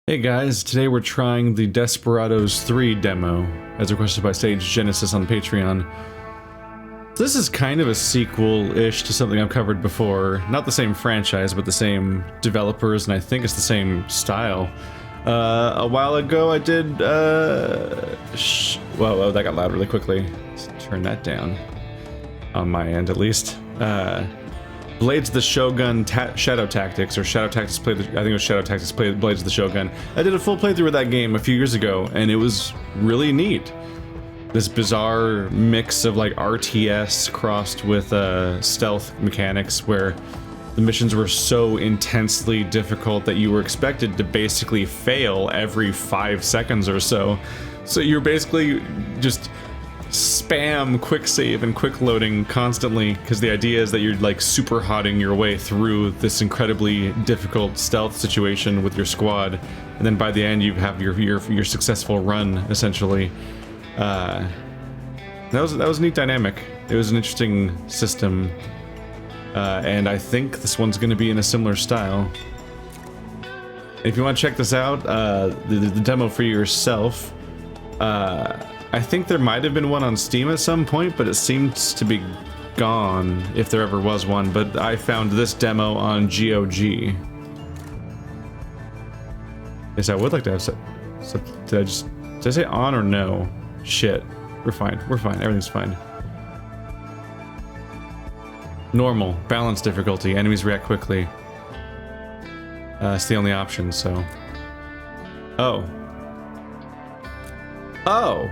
Hey guys, today we're trying the Desperados III demo, as requested by Sage Genesis on Patreon. This is kind of a sequel-ish to something I've covered before. Not the same franchise, but the same developers, and I think it's the same style. A while ago I did, whoa, that got loud really quickly. Let's turn that down. On my end, at least. Blades of the Shogun Shadow Tactics, or Shadow Tactics I think it was Shadow Tactics Blades of the Shogun. I did a full playthrough of that game a few years ago, and it was really neat. This bizarre mix of like RTS crossed with stealth mechanics, where the missions were so intensely difficult that you were expected to basically fail every 5 seconds or so. So you're basically just spam quick save and quick loading constantly, because the idea is that you're like super hotting your way through this incredibly difficult stealth situation with your squad, and then by the end you have your successful run essentially. That was a neat dynamic. It was an interesting system, and I think this one's going to be in a similar style. If you want to check this out, the demo for yourself, I think there might have been one on Steam at some point, but it seems to be gone, if there ever was one. But I found this demo on GOG. Yes, I would like to have did I say on or no? Shit. We're fine. We're fine. Everything's fine. Normal. Balance difficulty. Enemies react quickly. It's the only option, so... Oh. Oh!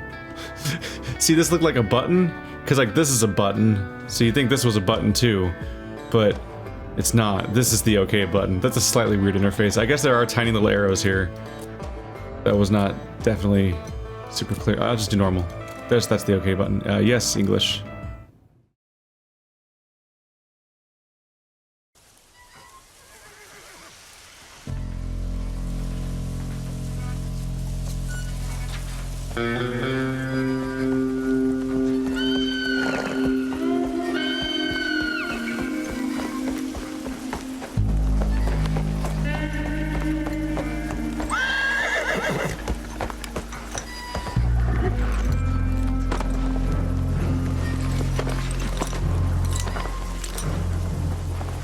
See, this looked like a button? Because, like, this is a button, so you think this was a button too, but it's not. This is the OK button. That's a slightly weird interface. I guess there are tiny little arrows here. That was not definitely super clear. I'll just do normal. That's the OK button. Yes, English.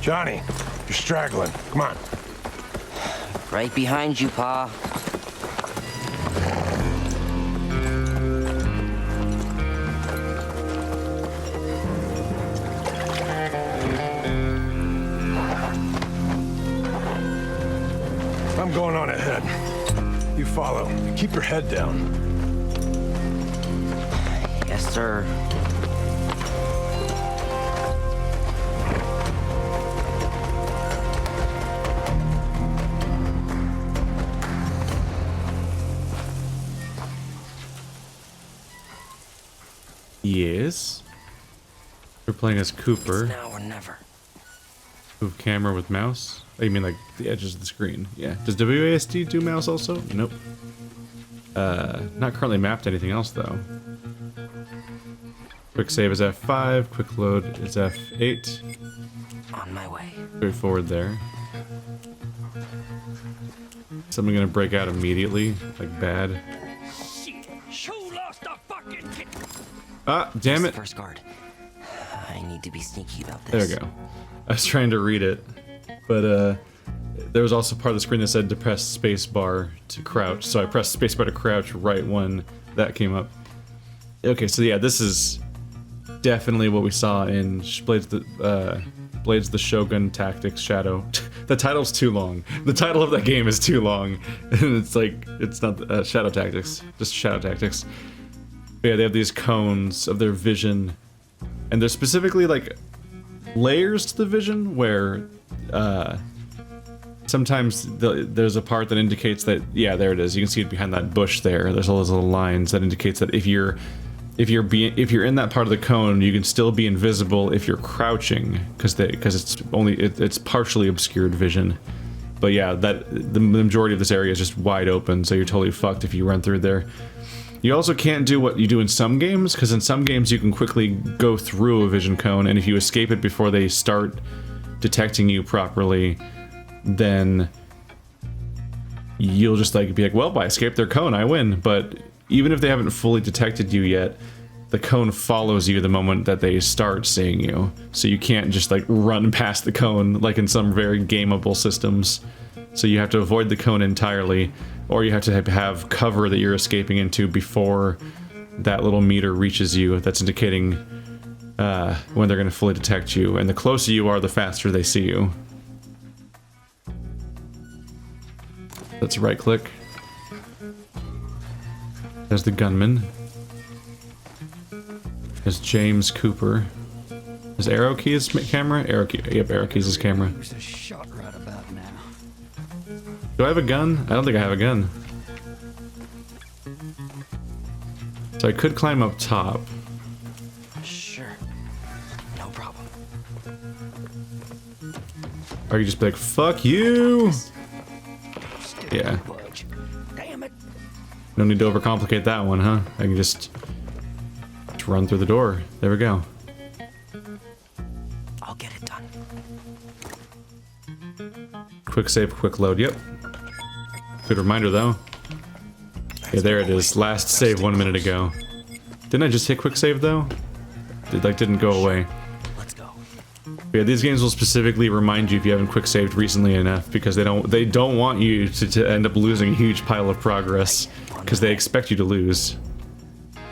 Johnny, you're straggling. Come on. Right behind you, Pa. I'm going on ahead. You follow. Keep your head down. Yes, sir. Yes. We're playing as Cooper. It's now or never. Move camera with mouse. Oh, you mean like the edges of the screen? Yeah. Does WASD do mouse also? Nope. Not currently mapped to anything else though. Quick save is F5. Quick load is F8. On my way. Straightforward there. Something gonna break out immediately, like bad. Shit! Show lost a fucking kid. Ah, damn it! First guard. I need to be sneaky about There this. we go. I was trying to read it, but there was also part of the screen that said to press space bar to crouch, so I pressed space bar to crouch right when that came up. Okay, so yeah, this is definitely what we saw in Blades of the Shogun Tactics Shadow. The title's too long. The title of that game is too long, and it's like, it's not Shadow Tactics, just Shadow Tactics. But yeah, they have these cones of their vision, and there's specifically like layers to the vision where sometimes there's a part that indicates that, yeah, there it is. You can see it behind that bush there. There's all those little lines that indicates that if you're in that part of the cone, you can still be invisible if you're crouching, because it's partially obscured vision. But yeah, the majority of this area is just wide open, so you're totally fucked if you run through there. You also can't do what you do in some games, because in some games you can quickly go through a vision cone, and if you escape it before they start detecting you properly, then you'll just like be like, well, I escaped their cone, I win. But even if they haven't fully detected you yet, the cone follows you the moment that they start seeing you. So you can't just like run past the cone like in some very gameable systems. So you have to avoid the cone entirely, or you have to have cover that you're escaping into before that little meter reaches you that's indicating when they're going to fully detect you. And the closer you are, the faster they see you. Let's right click. There's the gunman. There's James Cooper. Is Arrow Key his camera? Arrow Key. Yep, Arrow Key's his camera. Do I have a gun? I don't think I have a gun. So I could climb up top. Sure. No problem. Or you just be like, fuck you! Yeah. Damn it. No need to overcomplicate that one, huh? I can just run through the door. There we go. I'll get it done. Quick save, quick load. Yep. Good reminder, though. Yeah, there it is. Last save 1 minute ago. Didn't I just hit quick save, though? It, like, didn't go away. Let's go. Yeah, these games will specifically remind you if you haven't quick saved recently enough, because they don't want you to end up losing a huge pile of progress, because they expect you to lose.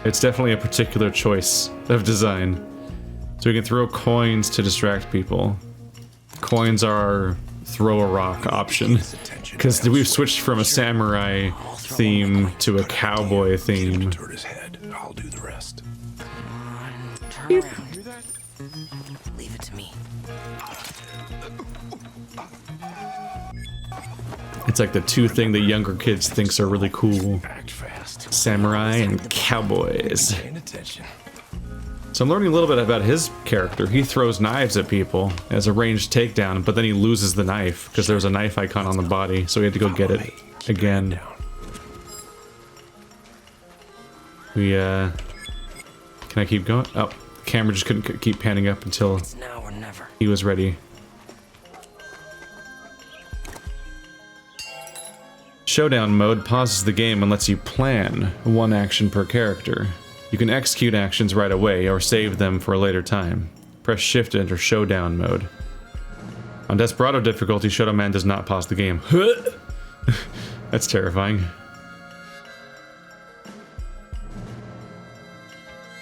It's definitely a particular choice of design. So we can throw coins to distract people. Coins are our throw a rock option, because we've switched from a samurai theme to a cowboy theme. Turn his head. I'll do the rest. Turn around. Leave it to me. It's like the two thing that younger kids thinks are really cool. Act fast. Samurai and cowboys. Paying attention. So I'm learning a little bit about his character. He throws knives at people as a ranged takedown, but then he loses the knife because there's a knife icon on the body, so he had to go get it again. We, can I keep going? Oh, the camera just couldn't keep panning up until It's now or never. he was ready. Showdown mode pauses the game and lets you plan one action per character. You can execute actions right away or save them for a later time. Press shift to enter showdown mode. On Desperado difficulty, Showdown Man does not pause the game. That's terrifying.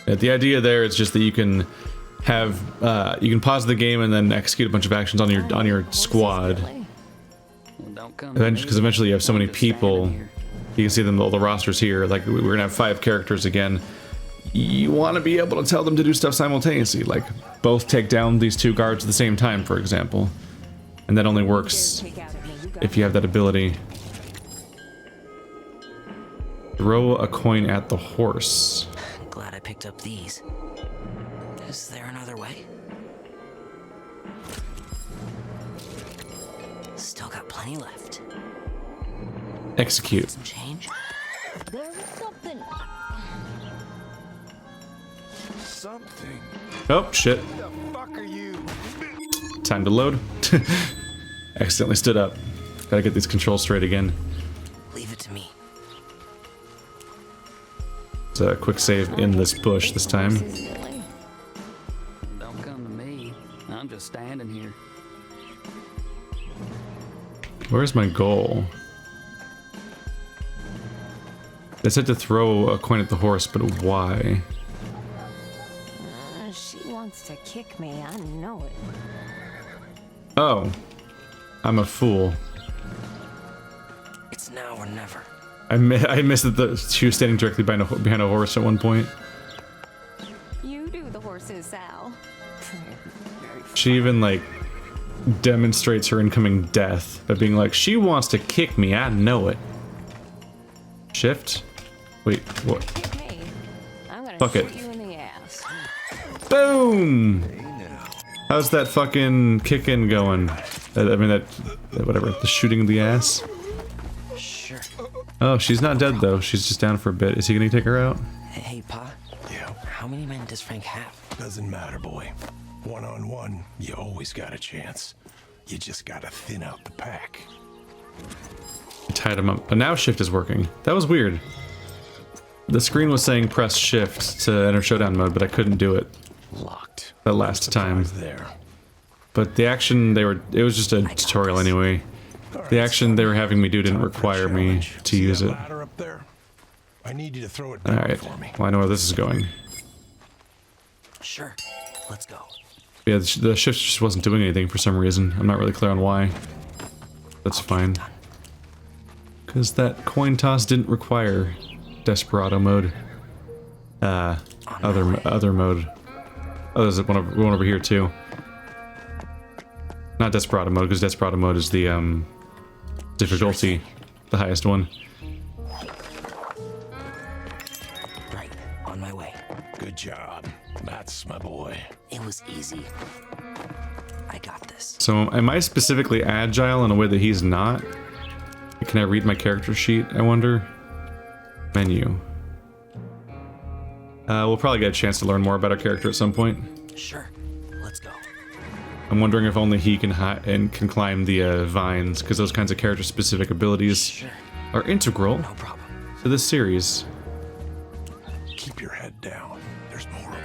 Yeah, the idea there is just that you can have you can pause the game and then execute a bunch of actions on your squad. Because eventually you have so many people, you can see them, all the rosters here. Like we're gonna have 5 characters again. You want to be able to tell them to do stuff simultaneously, like both take down these 2 guards at the same time, for example. And that only works if you have that ability. Throw a coin at the horse. Glad I picked up these. Is there another way? Still got plenty left. Execute. Some change? There's something. Something. Oh, shit. Who the fuck are you? Time to load. Accidentally stood up. Gotta get these controls straight again. Leave it to me. It's a quick save in this bush this time. Don't come to me. I'm just standing here. Where's my goal? They said to throw a coin at the horse, but why? She wants to kick me, I know it. Oh. I'm a fool. It's now or never. I missed that she was standing directly behind a horse at one point. You do the horses, Sal. She even, like, demonstrates her incoming death by being like, she wants to kick me, I know it. Shift? Wait, what? Kick me. I'm gonna Fuck shoot it. you in the ass. Boom! How's that fucking kick-in going? I mean, that whatever, the shooting in the ass? Sure. Oh, she's not dead, though. She's just down for a bit. Is he gonna take her out? Hey, Pa. Yeah. How many men does Frank have? Doesn't matter, boy. One-on-one, you always got a chance. You just gotta thin out the pack. Tied him up. But now shift is working. That was weird. The screen was saying press shift to enter showdown mode, but I couldn't do it. Locked. That last time. There. But the action it was just a tutorial anyway. The action they were having me do didn't require me to use it. Ladder up there? I need you to throw it down Alright. for me. Well, I know where this is going. Sure. Let's go. Yeah, the shift just wasn't doing anything for some reason. I'm not really clear on why. That's fine. Because that coin toss didn't require Desperado mode. Other mode. Oh, there's one over here too. Not Desperado mode, because Desperado mode is the difficulty, the highest one. Right. On my way. Good job. That's my boy. It was easy. I got this. So, am I specifically agile in a way that he's not? Can I read my character sheet, I wonder? Menu. We'll probably get a chance to learn more about our character at some point. Sure. Let's go. I'm wondering if only he can can climb the vines, because those kinds of character-specific abilities are integral No problem. to this series. Keep your head down. There's more of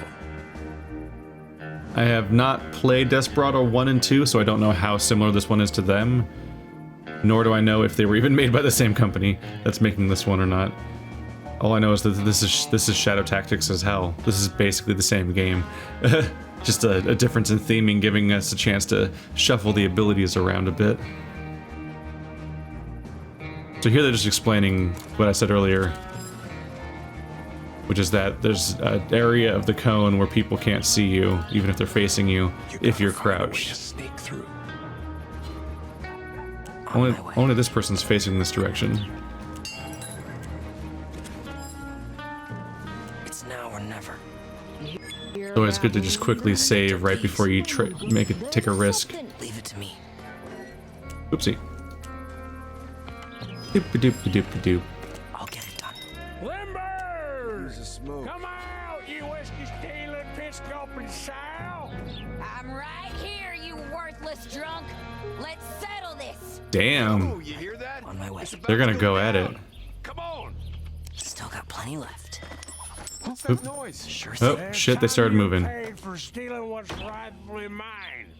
them. I have not played Desperado 1 and 2, so I don't know how similar this one is to them. Nor do I know if they were even made by the same company that's making this one or not. All I know is that this is Shadow Tactics as hell. This is basically the same game. Just a difference in theming, giving us a chance to shuffle the abilities around a bit. So here they're just explaining what I said earlier, which is that there's an area of the cone where people can't see you, even if they're facing you, if you're crouched. Sneak through. Only this person's facing this direction. It's now or never. It's always good to just quickly save right before you take a risk. Leave it to me. Oopsie. Doop-a-doop-a-doop-a-doop. I'll get it done. Limbers! Come out, you whiskey-stealing, piss-gulping sow! I'm right here, you worthless drunk. Let's settle this. Damn. You hear that? On my way. They're gonna go at it. Come on! Still got plenty left. What's that noise? Sure thing. Oh, shit, they started moving. Paid for stealing what's rightfully mine.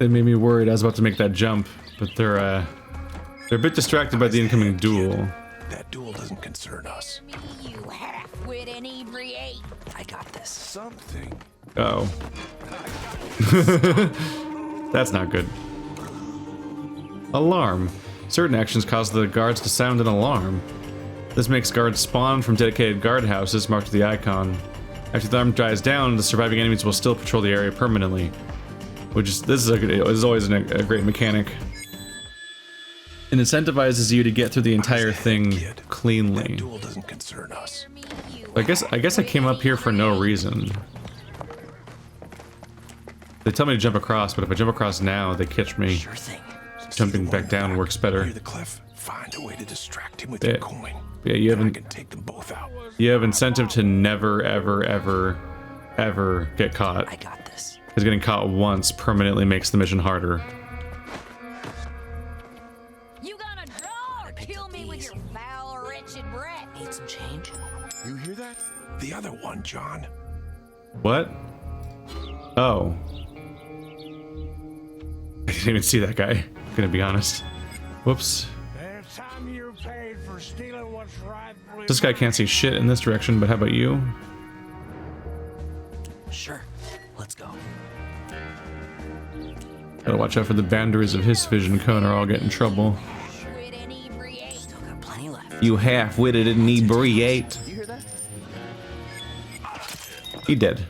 It made me worried. I was about to make that jump, but they're a bit distracted by the incoming duel. That duel doesn't concern us. Me, you half-wit inebriate. I got this. Something. Uh-oh. That's not good. Alarm. Certain actions cause the guards to sound an alarm. This makes guards spawn from dedicated guard houses marked with the icon. After the alarm dies down, the surviving enemies will still patrol the area permanently. This is always a great mechanic. It incentivizes you to get through the entire thing That cleanly. duel doesn't concern us. Me, you I guess I came up here for no reason. They tell me to jump across, but if I jump across now, they catch me. Sure thing. Jumping back down works better. Near the cliff, find a way to distract him with Yeah. your coin. Yeah, you Then I haven't. can take them both out. You have incentive to never, ever, ever, ever get caught. I got this. Because getting caught once permanently makes the mission harder. You gonna draw or kill me with your foul, wretched breath? Need some change? You hear that? The other one, John. What? Oh. I didn't even see that guy, gonna be honest. Whoops. It's time you're paid for stealing what's rightfully This guy can't see shit in this direction, but how about you? Sure. Let's go. Gotta watch out for the boundaries of his vision cone or I'll get in trouble. Half-wit inebriate. Still got plenty left. You half-witted inebriate. You hear that? He dead.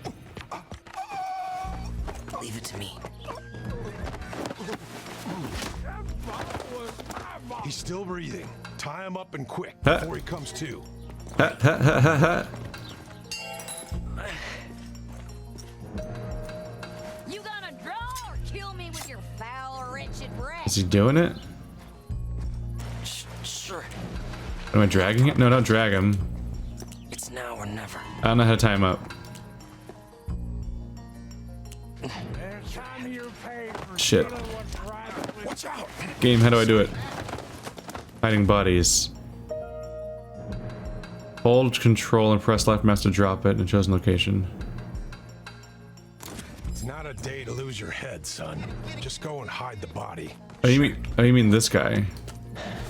Leave it to me. He's still breathing. Tie him up and quick Huh? before he comes to. Ha ha ha ha ha. You gonna draw or kill me with your foul, wretched breath? Is he doing it? Sure. Am I dragging it? No, don't drag him. It's now or never. I don't know how to tie him up. It's time you're paid for Shit. stealing what's rightfully What's Game, how do I do it? Hiding bodies. Hold control and press left mouse to drop it in a chosen location. It's not a day to lose your head, son. Just go and hide the body. Oh, you mean this guy?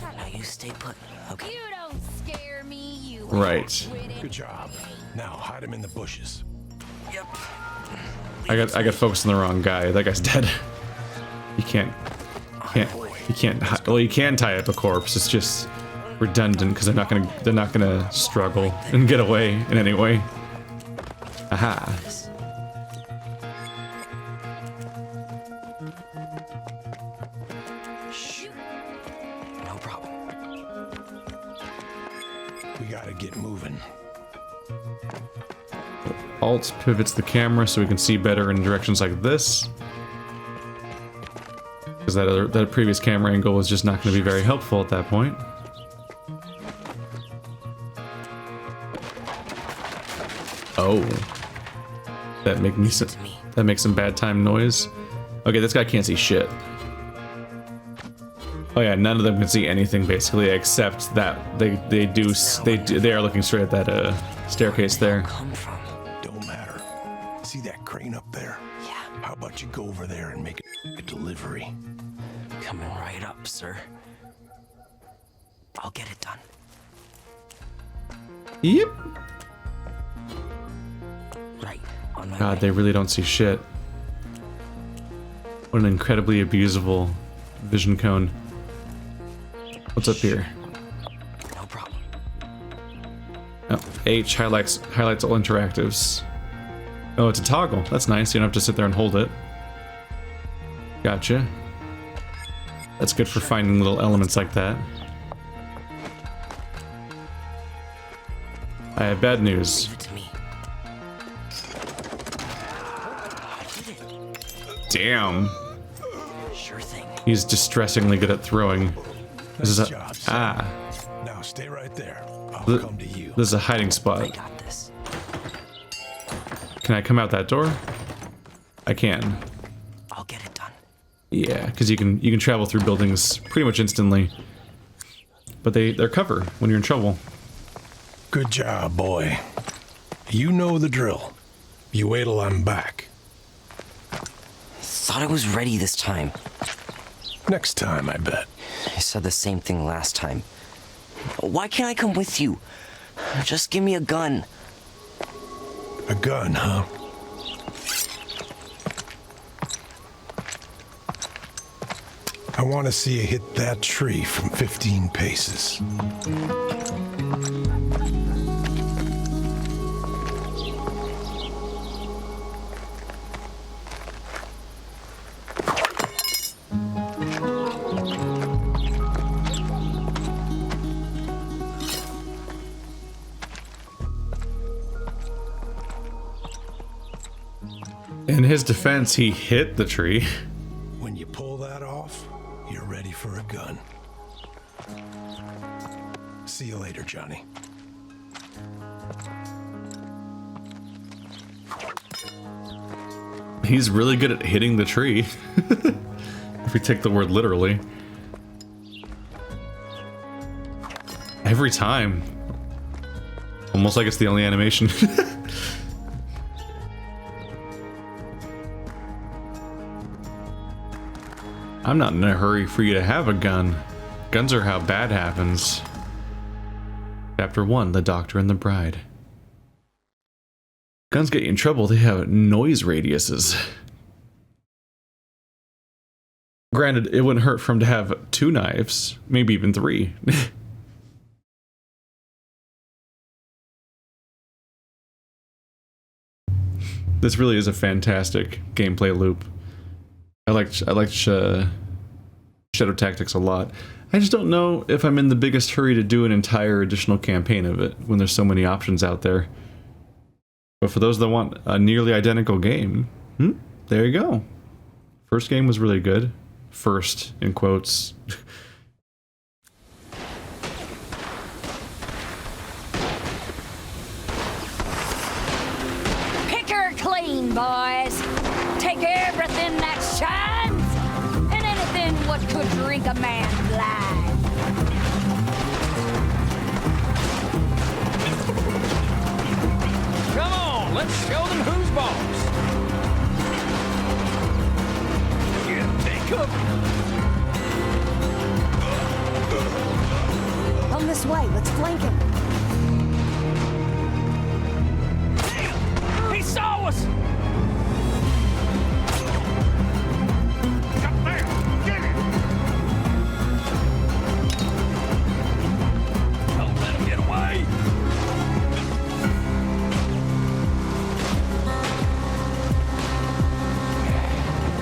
Now you stay put. Okay. You don't scare me, you Right. Good job. Now hide him in the bushes. Yep. I got focused on the wrong guy. That guy's dead. You can't. Well, you can tie up a corpse. It's just redundant because they're not gonna struggle and get away in any way. Aha. Shoot. No problem. We gotta get moving. Alt pivots the camera so we can see better in directions like this. Because that previous camera angle was just not going to be very helpful at that point. Oh, that makes some bad time noise. Okay, this guy can't see shit. Oh yeah, none of them can see anything basically, except that they are looking straight at that staircase there. Come from. Don't matter. See that crane up there? Yeah. How about you go over there and make a delivery? Coming right up, sir. I'll get it done. Yep. Right. On my God, way. they really don't see shit. What an incredibly abusable vision cone. What's up here? No problem. Oh, H highlights all interactives. Oh, it's a toggle. That's nice. You don't have to sit there and hold it. Gotcha. That's good for finding little elements like that. I have bad news. Leave it to me. Damn. Sure thing. He's distressingly good at throwing. This is Nice a job, son. ah. Now stay right there. I'll Th- come to you. This is a hiding I spot. got this. Can I come out that door? I can. I'll get it done. Yeah, because you can travel through buildings pretty much instantly. But they're cover when you're in trouble. Good job, boy. You know the drill. You wait till I'm back. Thought I was ready this time. Next time, I bet. I said the same thing last time. Why can't I come with you? Just give me a gun. A gun, huh? I want to see you hit that tree from 15 paces. In his defense, he hit the tree. When you pull that off, you're ready for a gun. See you later, Johnny. He's really good at hitting the tree. If we take the word literally. Every time. Almost like it's the only animation. I'm not in a hurry for you to have a gun. Guns are how bad happens. Chapter 1, The Doctor and the Bride. Guns get you in trouble, they have noise radiuses. Granted, it wouldn't hurt for him to have 2 knives, maybe even 3. This really is a fantastic gameplay loop. I like Shadow Tactics a lot. I just don't know if I'm in the biggest hurry to do an entire additional campaign of it when there's so many options out there. But for those that want a nearly identical game, there you go. First game was really good. First, in quotes. Pick her clean, boys. Take everything that shines and anything what could drink a man blind. Come on, let's show them who's boss. Yeah, take cover. Come this way. Let's flank him. He saw us! Up there! Get it! Don't let him get away!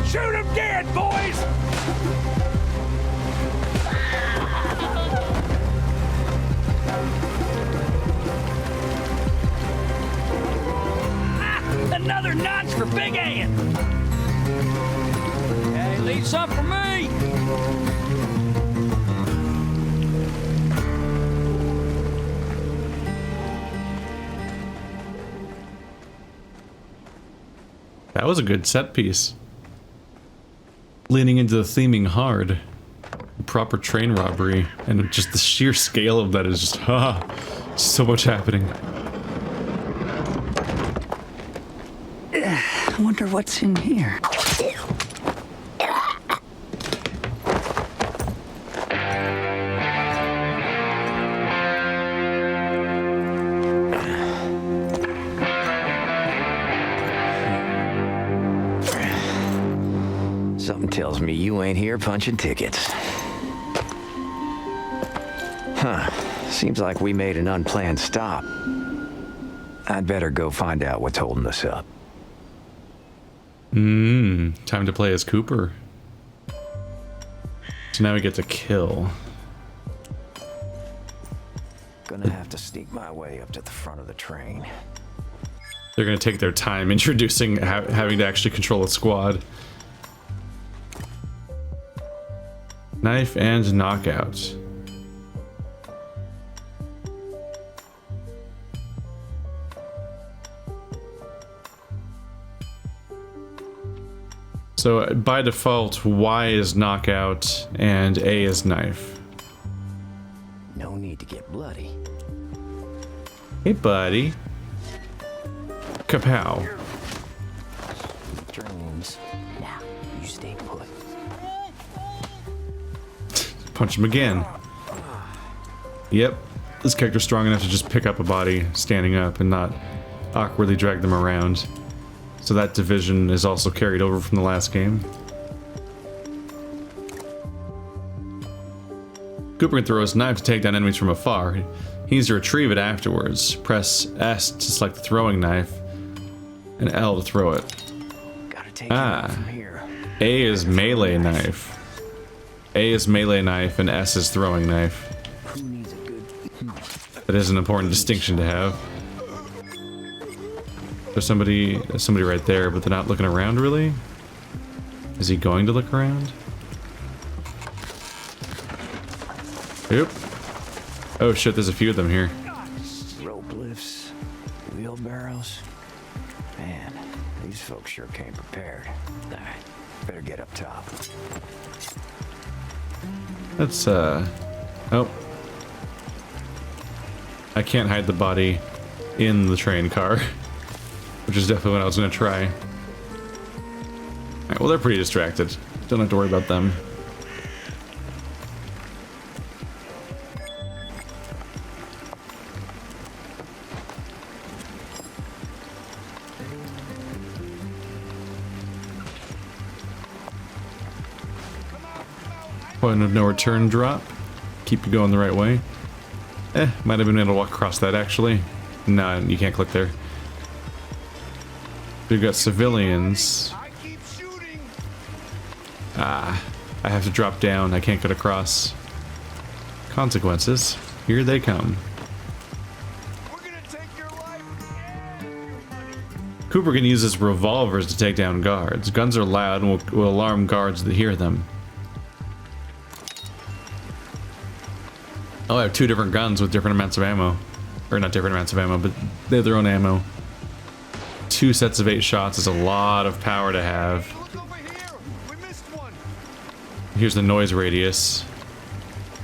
Shoot him dead, boys! Another notch for Big Ann. Hey, leave some for me. That was a good set piece. Leaning into the theming hard. Proper train robbery. And just the sheer scale of that is just, so much happening. I wonder what's in here. Something tells me you ain't here punching tickets. Huh. Seems like we made an unplanned stop. I'd better go find out what's holding us up. Time to play as Cooper. So now we get to kill. Gonna have to sneak my way up to the front of the train. They're gonna take their time introducing having to actually control a squad. Knife and knockout. So by default, Y is knockout and A is knife. No need to get bloody. Hey, buddy. Kapow. Dreams. Now, you stay put. Punch him again. Yep. This character's strong enough to just pick up a body standing up and not awkwardly drag them around. So that division is also carried over from the last game. Cooper can throw his knife to take down enemies from afar. He needs to retrieve it afterwards. Press S to select the throwing knife, and L to throw it. Gotta take it out from here. A is melee knife. A is melee knife, and S is throwing knife. Who needs a good... That is an important distinction to have. There's somebody right there, but they're not looking around, really? Is he going to look around? Oop. Oh shit, there's a few of them here. Rope lifts, wheelbarrows. Man, these folks sure came prepared. Alright, better get up top. That's, oh. I can't hide the body in the train car. Which is definitely what I was gonna try. Alright, well, they're pretty distracted. Don't have to worry about them. Point of no return drop. Keep you going the right way. Might have been able to walk across that, actually. No, you can't click there. We've got civilians. Ah, I have to drop down. I can't get across. Consequences. Here they come. Cooper can use his revolvers to take down guards. Guns are loud and will alarm guards that hear them. Oh, I have two different guns with different amounts of ammo. Or not different amounts of ammo, but they have their own ammo. 2 sets of 8 shots is a lot of power to have. Here's the noise radius.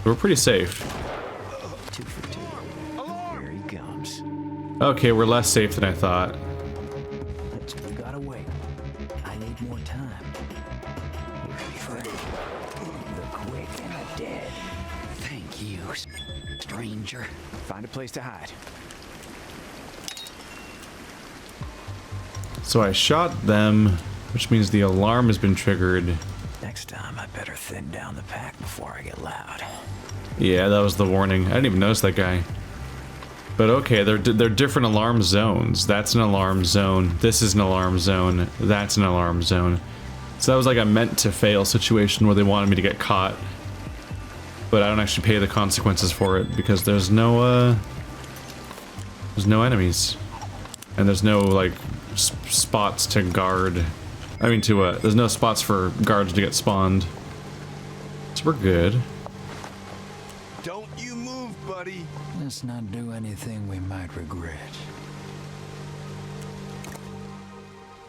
We're pretty safe. 2 for 2. Here he comes. Okay, we're less safe than I thought. We gotta wait. I need more time. The quick and the dead. Thank you, stranger. Find a place to hide. So I shot them, which means the alarm has been triggered. Next time, I better thin down the pack before I get loud. Yeah, that was the warning. I didn't even notice that guy. But okay, they're different alarm zones. That's an alarm zone. This is an alarm zone. That's an alarm zone. So that was like a meant to fail situation where they wanted me to get caught. But I don't actually pay the consequences for it because there's no enemies. And there's no like spots to guard. I mean there's no spots for guards to get spawned. So we're good. Don't you move, buddy. Let's not do anything we might regret.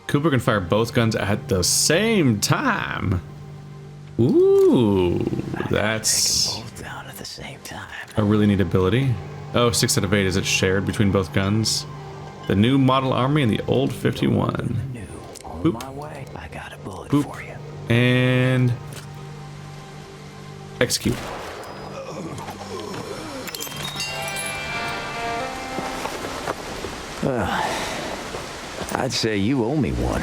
Cooper can fire both guns at the same time. Ooh, that's Take 'em both down at the same time. a really neat ability. Oh, 6 out of 8. Is it shared between both guns? The new model army and the old 51. New. On Boop. my way. I got a bullet Boop. for you. And execute. I'd say you owe me one.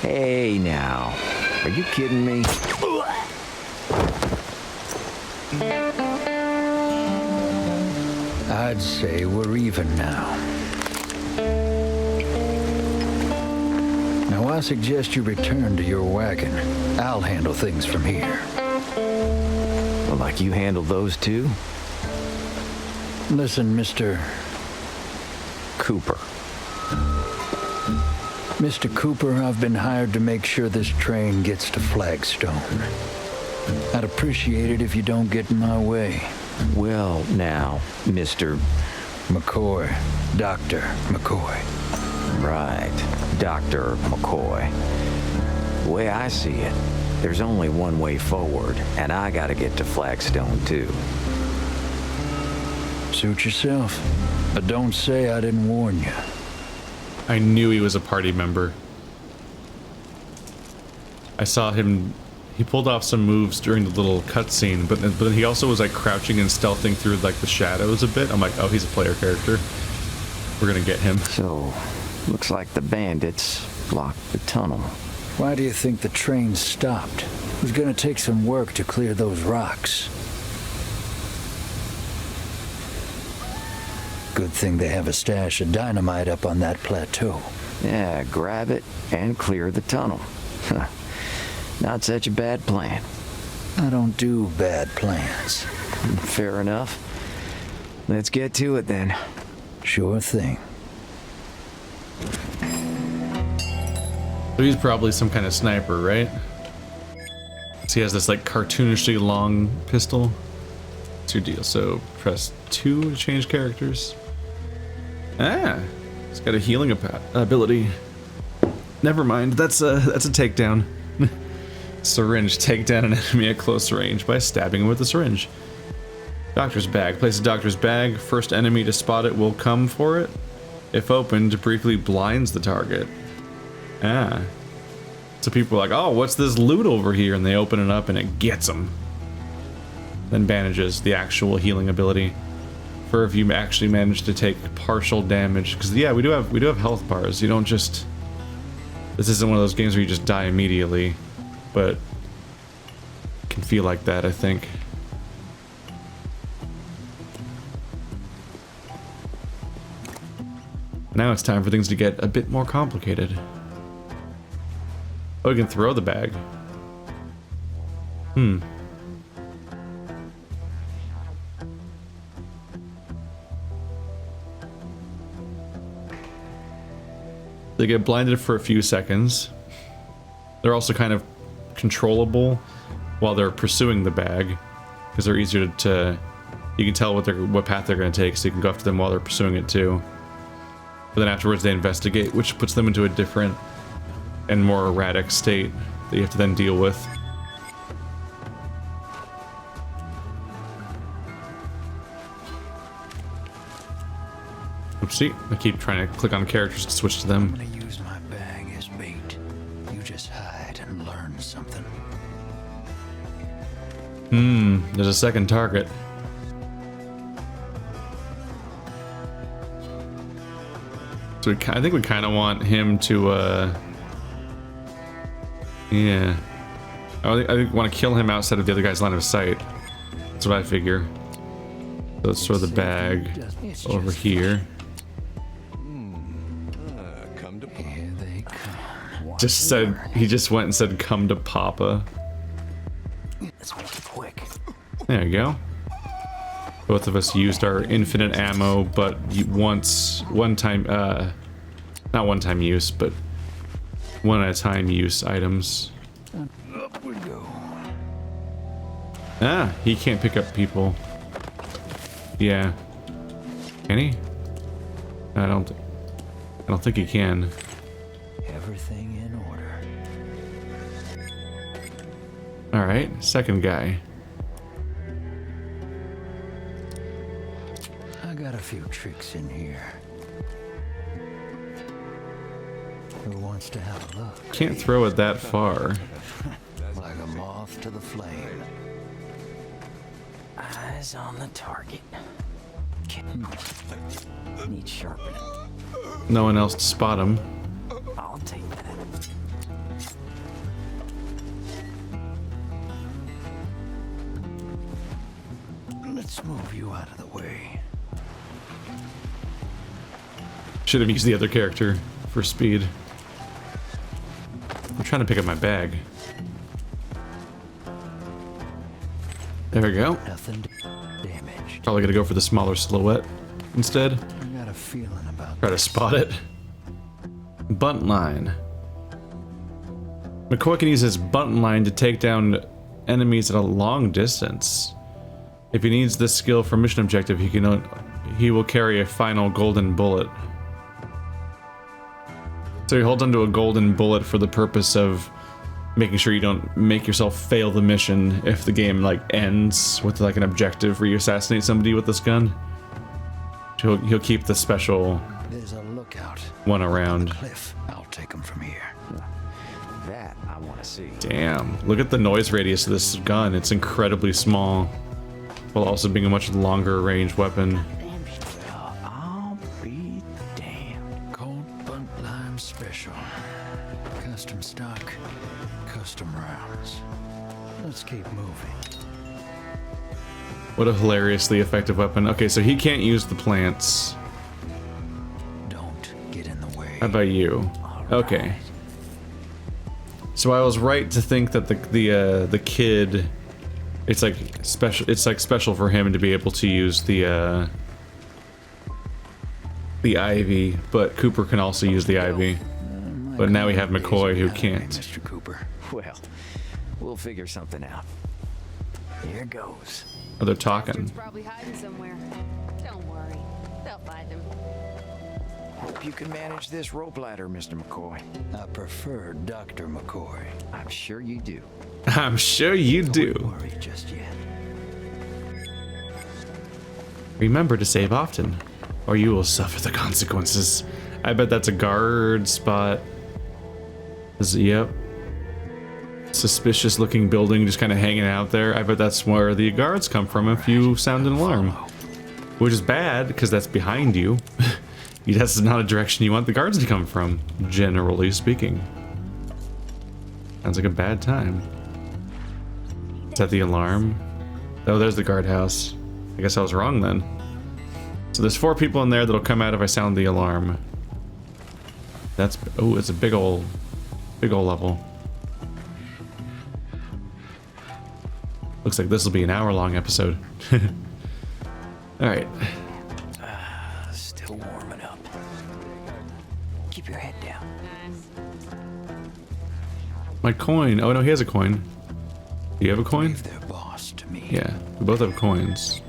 Hey now, are you kidding me? I'd say we're even now. Now I suggest you return to your wagon. I'll handle things from here. Well, like you handle those two? Listen, Mr. Cooper. Mr. Cooper, I've been hired to make sure this train gets to Flagstone. I'd appreciate it if you don't get in my way. Well, now, Mr. McCoy. Dr. McCoy. Right, Dr. McCoy. The way I see it, there's only one way forward, and I gotta get to Flagstone, too. Suit yourself, but don't say I didn't warn you. I knew he was a party member. I saw him. He pulled off some moves during the little cutscene, but then he also was like crouching and stealthing through like the shadows a bit. I'm like, oh, he's a player character. We're gonna get him. So, looks like the bandits blocked the tunnel. Why do you think the train stopped? It was gonna take some work to clear those rocks. Good thing they have a stash of dynamite up on that plateau. Yeah, grab it and clear the tunnel. Not such a bad plan. I don't do bad plans. Fair enough. Let's get to it then. Sure thing. So he's probably some kind of sniper, right? So he has this like cartoonishly long pistol. 2 deals. So press 2 to change characters. Ah, he's got a healing ability. Never mind. That's a takedown. Syringe. Take down an enemy at close range by stabbing him with a syringe. Doctor's bag. Place a doctor's bag. First enemy to spot it will come for it. If opened, briefly blinds the target. Ah. So people are like, oh, what's this loot over here? And they open it up and it gets them. Then bandages, the actual healing ability. For if you actually manage to take partial damage. Because yeah, we do have health bars. You don't just... This isn't one of those games where you just die immediately. But... It can feel like that, I think. Now it's time for things to get a bit more complicated. Oh, we can throw the bag. They get blinded for a few seconds. They're also kind of controllable while they're pursuing the bag, because they're easier to you can tell what path they're going to take, so you can go after them while they're pursuing it too. But then afterwards they investigate, which puts them into a different and more erratic state that you have to then deal with. Oopsie, I keep trying to click on characters to switch to them. I'm gonna use my bag as bait. You just hide and learn something. There's a second target. So I think we kind of want him to, yeah. I think we want to kill him outside of the other guy's line of sight. That's what I figure. So let's throw the bag over here. Here they come. He just went and said, "Come to Papa." Let's make it quick. There you go. Both of us used our infinite ammo, but one time use, but one at a time use items. Up we go. Ah, he can't pick up people. Yeah. Can he? I don't think he can. Everything in order. All right, second guy. I got a few tricks in here. Who wants to have a look? Can't throw it that far. Like a moth to the flame. Eyes on the target. Need sharpening. No one else to spot him. I'll take that. Let's move you out of the way. Should have used the other character for speed. I'm trying to pick up my bag. There we go. Nothing damaged. Probably gonna go for the smaller silhouette instead. I got a feeling about Try to spot it. Bunt line. McCoy can use his bunt line to take down enemies at a long distance. If he needs this skill for mission objective, he will carry a final golden bullet. So he holds onto a golden bullet for the purpose of making sure you don't make yourself fail the mission if the game like ends with like an objective where you assassinate somebody with this gun. He'll keep the special there's a lookout. one around. Cliff. I'll take him from here. That I want to see. Damn, look at the noise radius of this gun. It's incredibly small, while also being a much longer range weapon. Well, I'll be damned. Cold bunt lime special. Custom stock. Custom rounds. Let's keep moving. What a hilariously effective weapon. Okay, so he can't use the plants. Don't get in the way. How about you? Okay. So I was right to think that the kid, it's like special. It's like special for him to be able to use the ivy, but Cooper can also use the ivy. But now we have McCoy who can't. Mr. Cooper. Well, we'll figure something out. Here goes. Oh, they're talking. Bastard's probably hiding somewhere. Don't worry, they'll find him. Hope you can manage this rope ladder, Mr. McCoy. I prefer Dr. McCoy. I'm sure you do. I'm sure you do. Don't worry just yet. Remember to save often, or you will suffer the consequences. I bet that's a guard spot. Yep. Suspicious looking building just kind of hanging out there. I bet that's where the guards come from if you sound an alarm. Which is bad, because that's behind you. That's not a direction you want the guards to come from, generally speaking. Sounds like a bad time. Is that the alarm? Oh, there's the guardhouse. I guess I was wrong then. So there's 4 people in there that'll come out if I sound the alarm. That's... oh, it's a big ol' level. Looks like this will be an hour-long episode. Alright. Still warming up. Keep your head down. My coin. Oh, no, he has a coin. Do you have a coin? Leave their boss to me. Yeah, we both have coins.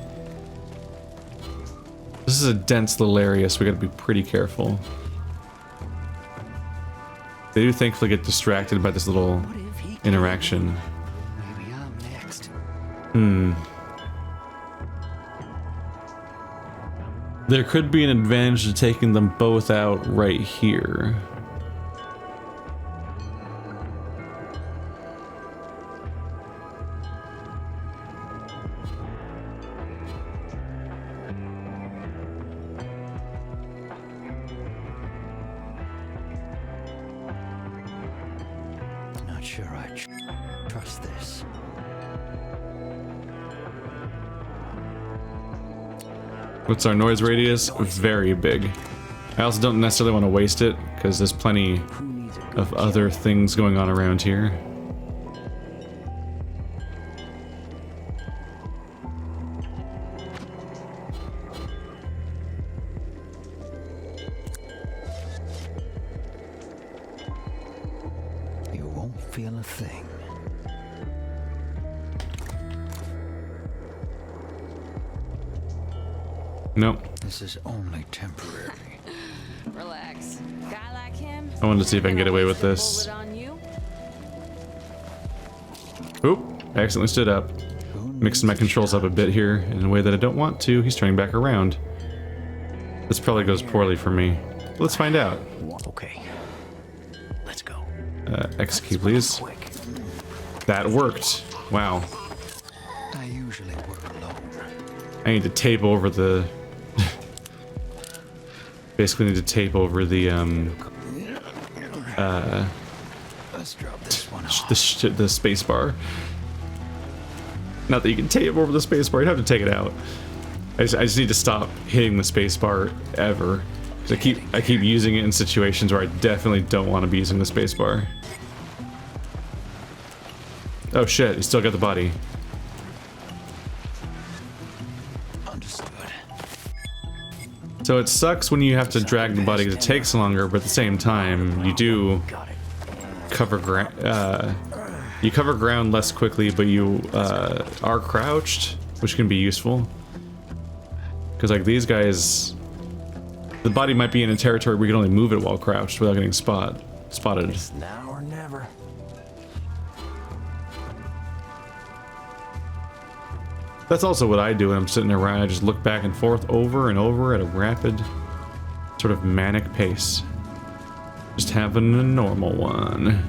This is a dense little area, so we gotta be pretty careful. They do thankfully get distracted by this little interaction. Maybe I'm next. There could be an advantage to taking them both out right here. Not sure I trust this. What's our noise radius? Very big. I also don't necessarily want to waste it because there's plenty of other things going on around here. You won't feel a thing. Nope. This is only temporary. Relax. Guy like him. I wanted to see if I can get away with this. Bullet on you. Oop, I accidentally stood up. Mixing my controls up a bit here in a way that I don't want to. He's turning back around. This probably goes poorly for me. Let's find out. Okay. Let's go. Execute, please. Quick. That worked. Wow. I usually work alone. I need to tape over the... Basically need to tape over the, Let's drop this one off. the space bar. Not that you can tape over the space bar, you'd have to take it out. I just need to stop hitting the space bar ever. 'Cause I keep using it in situations where I definitely don't want to be using the space bar. Oh shit, he still got the body. Understood. So it sucks when you have to drag the body because it takes longer, but at the same time, you do Got it. cover ground. You cover ground less quickly, but you are crouched, which can be useful. Because like these guys, the body might be in a territory where you can only move it while crouched without getting spotted. It's now or never. That's also what I do when I'm sitting around. I just look back and forth over and over at a rapid, sort of manic pace. Just having a normal one.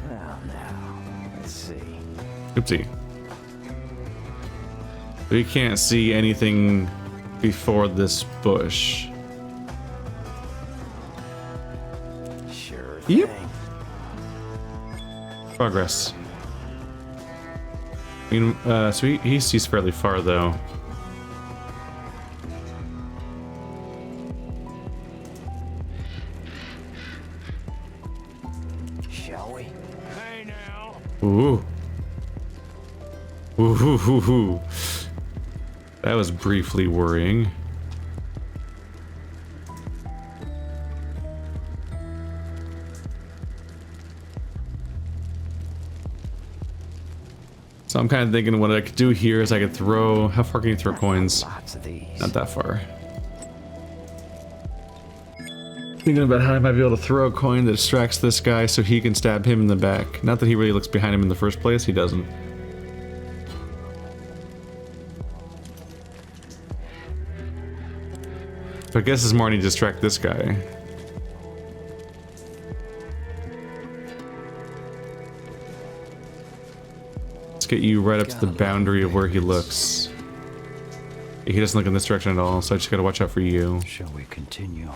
Well, now, let's see. Oopsie. We can't see anything before this bush. Sure Yep. thing. Progress. I mean, so he sees fairly far though. Shall we? Hey now. Ooh. Ooh, hoo, hoo, hoo. That was briefly worrying. So I'm kind of thinking what I could do here is I could throw... How far can you throw coins? Lots of these. Not that far. Thinking about how I might be able to throw a coin that distracts this guy so he can stab him in the back. Not that he really looks behind him in the first place, he doesn't. But I guess it's more I need to distract this guy. Let's get you right up to the boundary of where he looks. He doesn't look in this direction at all, so I just gotta watch out for you. Shall we continue?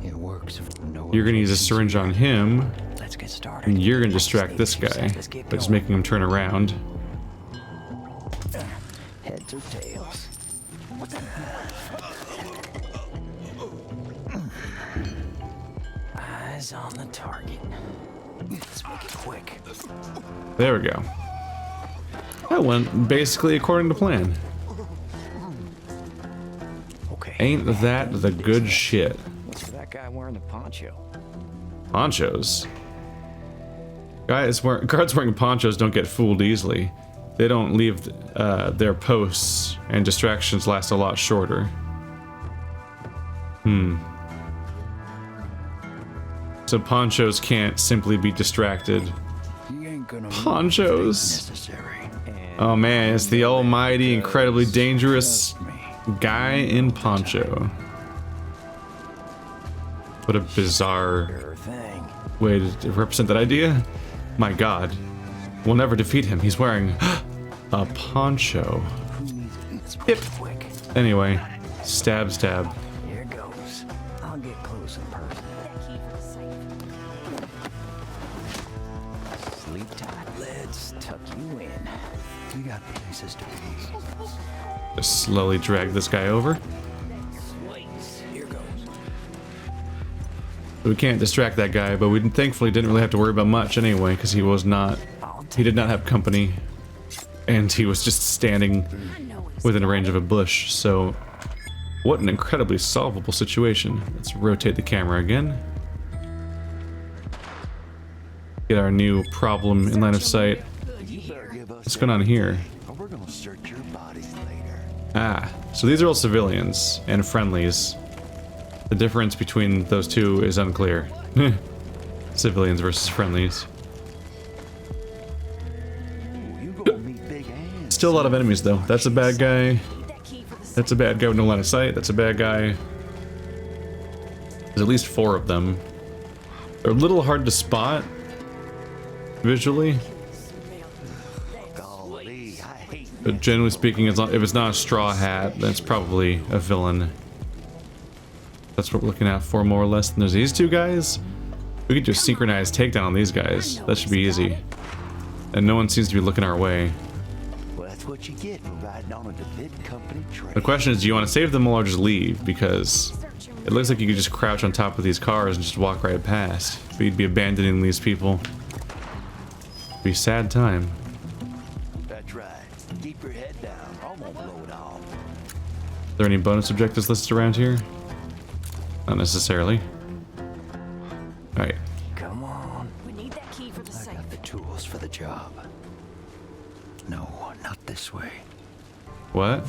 It works. You're gonna use a syringe on him, Let's get started. and you're gonna distract this guy by just making him turn around. Heads or tails? Eyes on the target. Let's make it quick. There we go. That went basically according to plan. Okay. Ain't that the good shit? What's with that guy wearing the poncho? Ponchos. Guards wearing ponchos don't get fooled easily. They don't leave their posts, and distractions last a lot shorter. So ponchos can't simply be distracted. Ponchos. Oh man, it's the almighty, incredibly dangerous guy in poncho. What a bizarre way to represent that idea. My god. We'll never defeat him. He's wearing a poncho. Yep. Anyway, stab, stab. Here goes. I'll get close in person. Sleep tight. Let's tuck you in. We got places to be. Just slowly drag this guy over. Here goes. We can't distract that guy, but we thankfully didn't really have to worry about much anyway, because he was not. He did not have company, and he was just standing within range of a bush. So, what an incredibly solvable situation. Let's rotate the camera again. Get our new problem in line of sight. What's going on here? Ah, so these are all civilians and friendlies. The difference between those two is unclear. Civilians versus friendlies. Still a lot of enemies though. That's a bad guy. That's a bad guy with no line of sight. That's a bad guy. There's at least 4 of them. They're a little hard to spot visually. But generally speaking, if it's not a straw hat, then it's probably a villain. That's what we're looking at for, more or less. And there's these 2 guys. We could just synchronize takedown on these guys. That should be easy. And no one seems to be looking our way. Well, that's what you get for riding on a DeVid company train. The question is, do you want to save them or just leave? Because it looks like you could just crouch on top of these cars and just walk right past. But you'd be abandoning these people. It'd be a sad time. That's right. Keep your head down. I won't blow it off. Are there any bonus objectives listed around here? Not necessarily. Alright. Come on. We need that key for the I safe. got the tools for the job. No, not this way. What?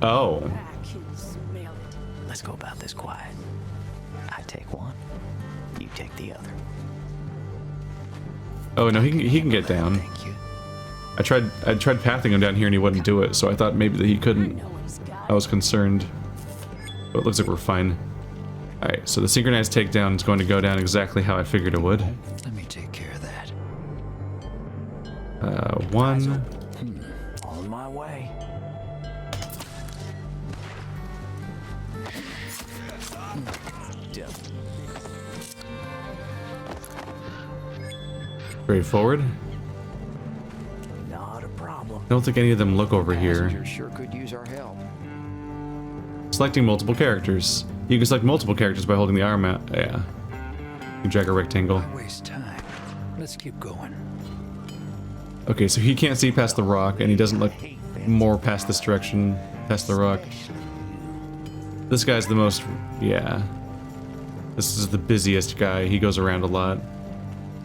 Oh. I can smell it. Let's go about this quiet. I take one. You take the other. Oh no, he can get down. Thank you. I tried pathing him down here and he wouldn't do it, so I thought maybe that he couldn't. I was concerned. But it looks like we're fine. Alright, so the synchronized takedown is going to go down exactly how I figured it would. Let me take care of that. 1. On my way. Straightforward. Not a problem. I don't think any of them look over here. Passengers sure could use our help. Selecting multiple characters. You can select multiple characters by holding the arm out. Yeah. You drag a rectangle. Why waste time? Let's keep going. Okay, so he can't see past the rock, and he doesn't look more past this direction, past the rock. This guy's the most... yeah. This is the busiest guy. He goes around a lot.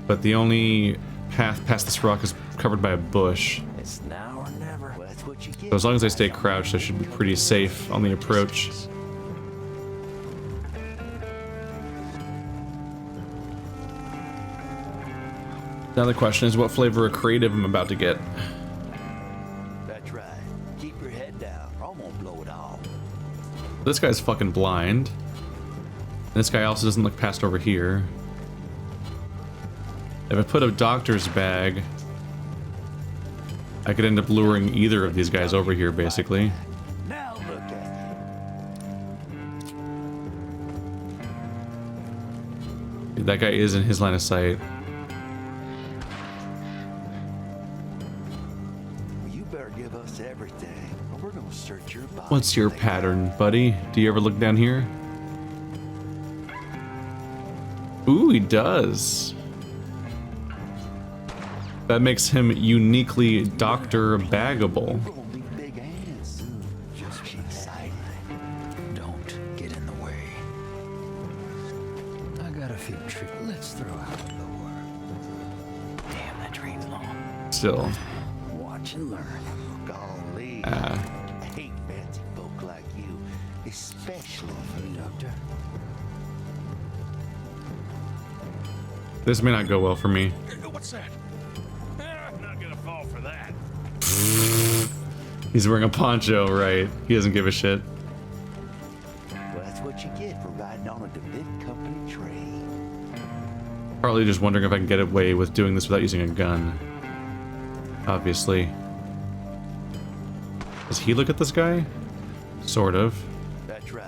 But the only path past this rock is covered by a bush. It's now or never. Well, that's what you get. So as long as I stay crouched, I should be pretty safe on the approach. Now the question is, what flavor of creative I'm about to get. That's right. Keep your head down. I won't blow it off. This guy's fucking blind. This guy also doesn't look past over here. If I put a doctor's bag, I could end up luring either of these guys over here, basically. Now look at That guy is in his line of sight. you. You better give us everything, or we're gonna search your body. What's your pattern, buddy? Do you ever look down here? Ooh, he does. That makes him uniquely Dr. Baggable. Big hands. Just be silent. Don't get in the way. Still. Watch and learn. Golly. I hate fancy folk like you, especially you, Doctor. This may not go well for me. What's that? I'm not gonna fall for that. He's wearing a poncho, right? He doesn't give a shit. Well, that's what you get for riding on a DeWitt Company train. Partly just wondering if I can get away with doing this without using a gun. Obviously. Does he look at this guy? Sort of. That's right.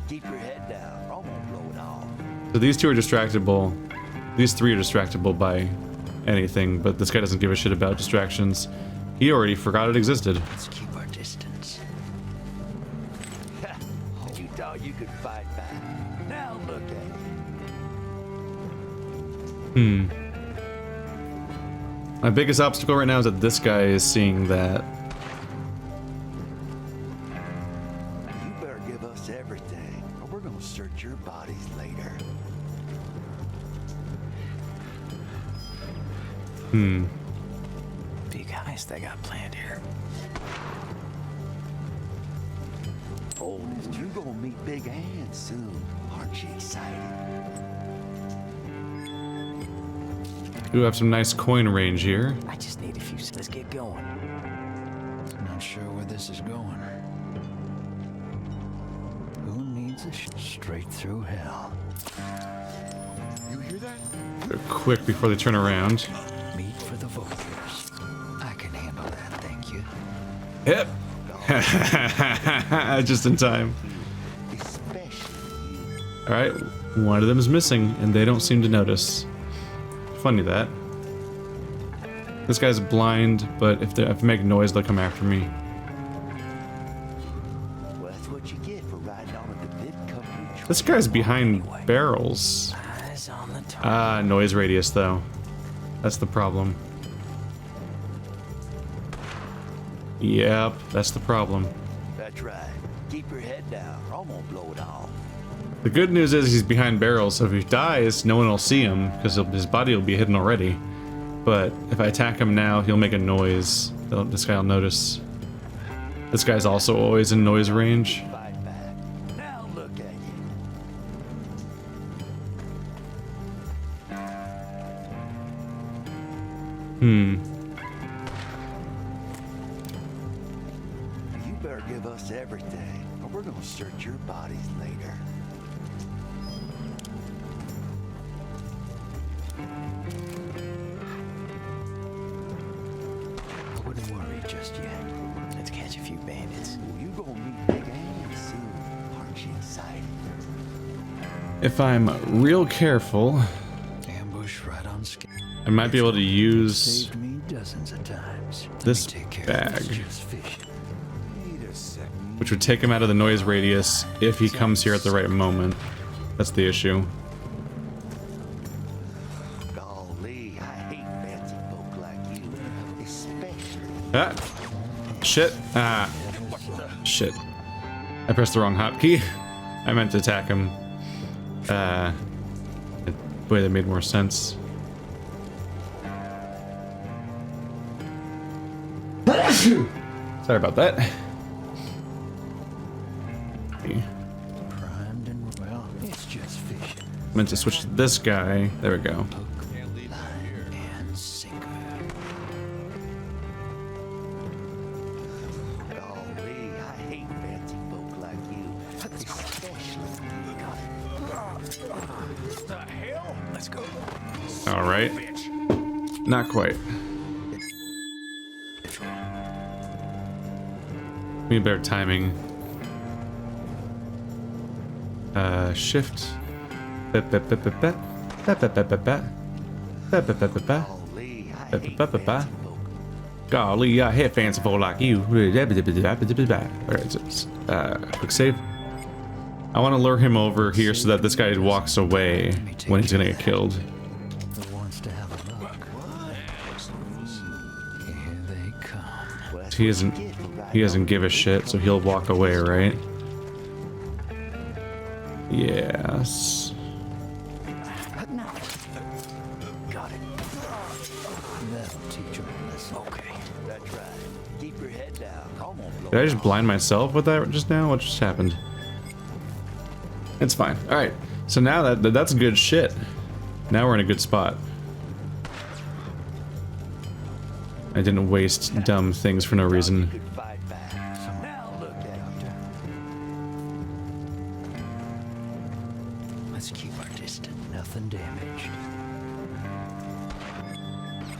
Keep your head down, or I won't blow it off. So these two are distractible. These three are distractible by anything, but this guy doesn't give a shit about distractions. He already forgot it existed. Let's keep our distance. You thought you could fight back. Now look at you. My biggest obstacle right now is that this guy is seeing that. You better give us everything, or we're gonna search your bodies later. Big heist they got planned here. Oldest, you gonna meet Big Ann soon. Aren't you excited? We have some nice coin range here. I just need a few. Let's get going. Not sure where this is going. Who needs a straight through hell? You hear that? They're quick before they turn around. Meat for the vultures. I can handle that, thank you. Yep. Just in time. Alright, one of them is missing, and they don't seem to notice. Funny that. This guy's blind, but if I make noise, they'll come after me. Well, that's what you get for riding on a DeWitt Company train. This guy's behind barrels. Eyes on the target. Ah, noise radius, though. That's the problem. Yep, that's the problem. That's right. Keep your head down, or I won't blow it off. The good news is he's behind barrels, so if he dies, no one will see him, because his body will be hidden already. But if I attack him now, he'll make a noise. This guy will notice. This guy's also always in noise range. Fight back. Now look at you. You better give us everything, or we're gonna search your bodies later. I wouldn't worry just yet. Let's catch a few bandits. You gonna meet Big Ann soon. Aren't you excited? If I'm real careful, Ambush right on schedule. I might be able to use Saved me dozens of times. Let this me take care bag, of this just fishing. Wait a second. which would take him out of the noise radius if he comes here at the right moment. That's the issue. Golly, I hate fancy folk like you, especially. Ah! Shit. Ah. Shit. I pressed the wrong hotkey. I meant to attack him. Boy, that made more sense. Sorry about that. Primed and well, it's just fishing. Meant to switch to this guy. There we go. And sinker. Golly, I hate fancy folk like you, especially. The hell? Let's go. All right. Not quite. We need better timing. Shift. Golly, I hate fancy folk. Golly, I hate fanciful like you. Alright, quick save. I want to lure him over here so that this guy walks away when he's gonna get killed. Who wants to have a look? Here they come. Well, that's He what doesn't you get for riding he doesn't give a shit, so he'll walk away, right? Yes. Got it. That'll teach 'em Okay, that's right. Keep your head down. Come on, blow. Did I just blind myself with that just now? What just happened? It's fine. All right. So now that's good shit. Now we're in a good spot. I didn't waste dumb things for no reason. Good fight back. Now look at you. Let's keep our distance. Nothing damaged.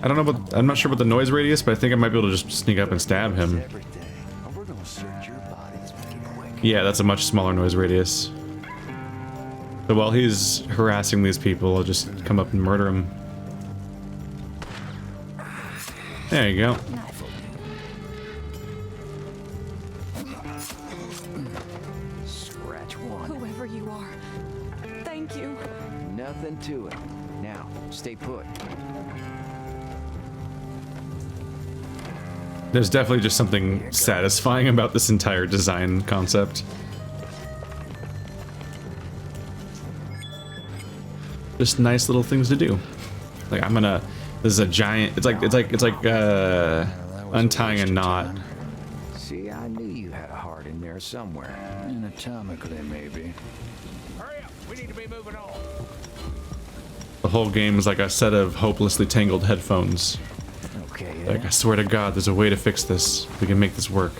I don't know about. I'm not sure about the noise radius, but I think I might be able to just sneak up and stab him. Everything. And we're gonna search your bodies quick. Yeah, that's a much smaller noise radius. So while he's harassing these people, I'll just come up and murder him. There you go. Scratch one. Whoever you are, thank you. Nothing to it. Now, stay put. There's definitely just something satisfying about this entire design concept. Just nice little things to do. Like this is a giant. It's like untying a knot. See, I knew you had a heart in there somewhere. Anatomically, maybe. Hurry up. We need to be moving on. The whole game is like a set of hopelessly tangled headphones. Okay, Like, I swear to God, there's a way to fix this. We can make this work.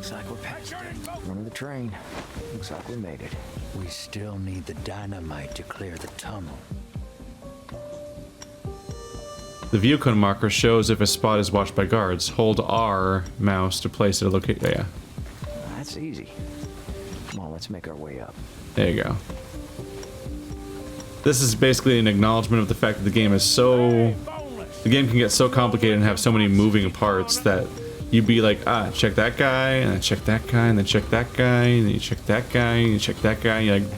looks like we're past front of the train. Looks like we made it. We still need the dynamite to clear the tunnel. The view cone marker shows if a spot is watched by guards. Hold R mouse to place it at a location. Yeah, That's easy. Come on, let's make our way up. there you go. This is basically an acknowledgement of the fact that the game is so... The game can get so complicated and have so many moving parts that you'd be like, check that guy, and then check that guy, and then check that guy, and then you check that guy, and you check that guy, and you're like...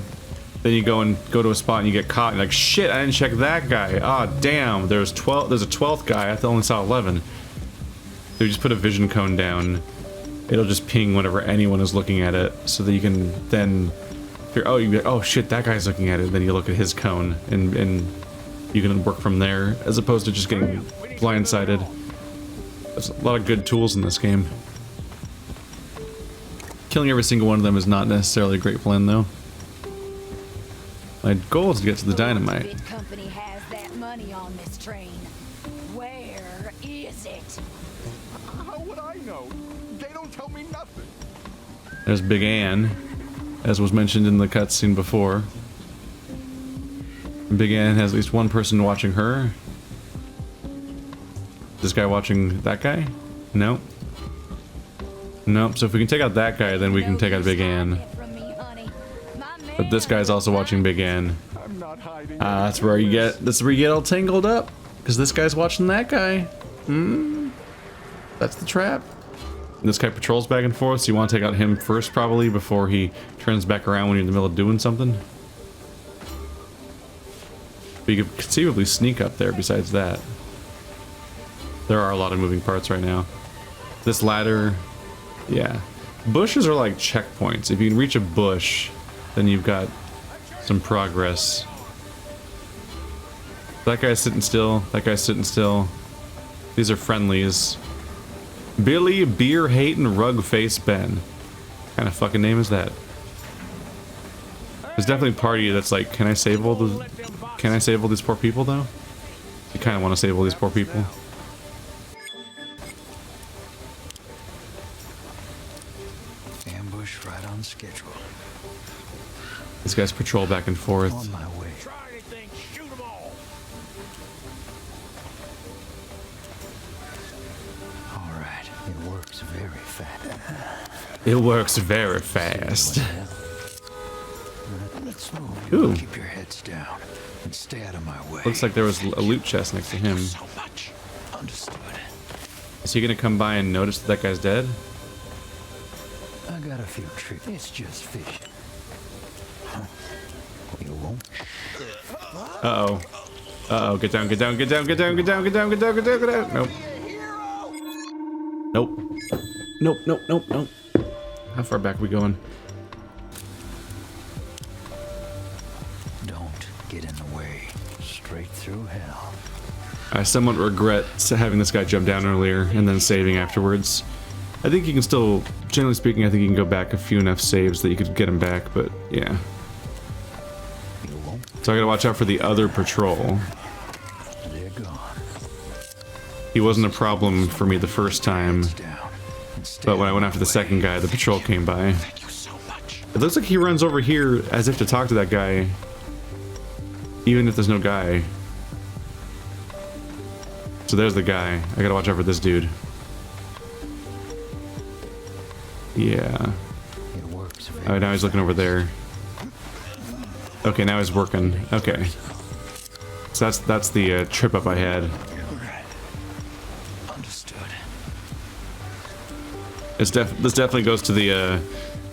Then you go to a spot and you get caught, and you're like, shit, I didn't check that guy. Damn, there's a 12th guy, I only saw 11. So you just put a vision cone down. It'll just ping whenever anyone is looking at it, so that you can then... you'd be like, oh shit, that guy's looking at it. Then you look at his cone, and you can work from there, as opposed to just getting blindsided. There's a lot of good tools in this game. Killing every single one of them is not necessarily a great plan, though. My goal is to get to the dynamite. Big company has that money on this train. Where is it? How would I know? They don't tell me nothing. There's Big Ann, as was mentioned in the cutscene before. Big Ann has at least one person watching her. This guy watching that guy? Nope. Nope, so if we can take out that guy, then we can take out Big Ann. But this guy's also watching Big Ann. I'm not hiding. That's where you get all tangled up. Because this guy's watching that guy. That's the trap. This guy patrols back and forth, so you want to take out him first probably before he turns back around when you're in the middle of doing something. But you could conceivably sneak up there besides that. There are a lot of moving parts right now. This ladder, yeah. Bushes are like checkpoints. If you can reach a bush, then you've got some progress. That guy's sitting still. That guy's sitting still. These are friendlies. Billy Beer Hatin' Rug Face Ben. What kind of fucking name is that? There's definitely a party that's like, can I save all these poor people though? You kind of want to save all these poor people. Ambush right on schedule. These guys patrol back and forth. On my way. Try anything, shoot them all. All right, it works very fast. It works very fast. Let's move. Ooh. Keep your heads down and stay out of my way. Looks like there was a loot chest next to him. So much. Understood. Is he gonna come by and notice that guy's dead? I got a few tricks. It's just fishing. You won't. Uh-oh. Uh-oh, get down, get down, get down, get down, get down, get down, get down, get down, get down. Nope. Nope. Nope, nope, nope, nope. How far back are we going? Don't get in the way. Straight through hell. I somewhat regret having this guy jump down earlier and then saving afterwards. I think you can still, generally speaking, I think you can go back a few enough saves that you could get him back, but yeah. So I gotta watch out for the other patrol. He wasn't a problem for me the first time, but when I went after the second guy, the patrol came by. It looks like he runs over here as if to talk to that guy, even if there's no guy. So there's the guy. I gotta watch out for this dude. Yeah. Oh, now he's looking over there. Okay, now he's working. Okay. So that's the trip up I had. Understood. This definitely goes to the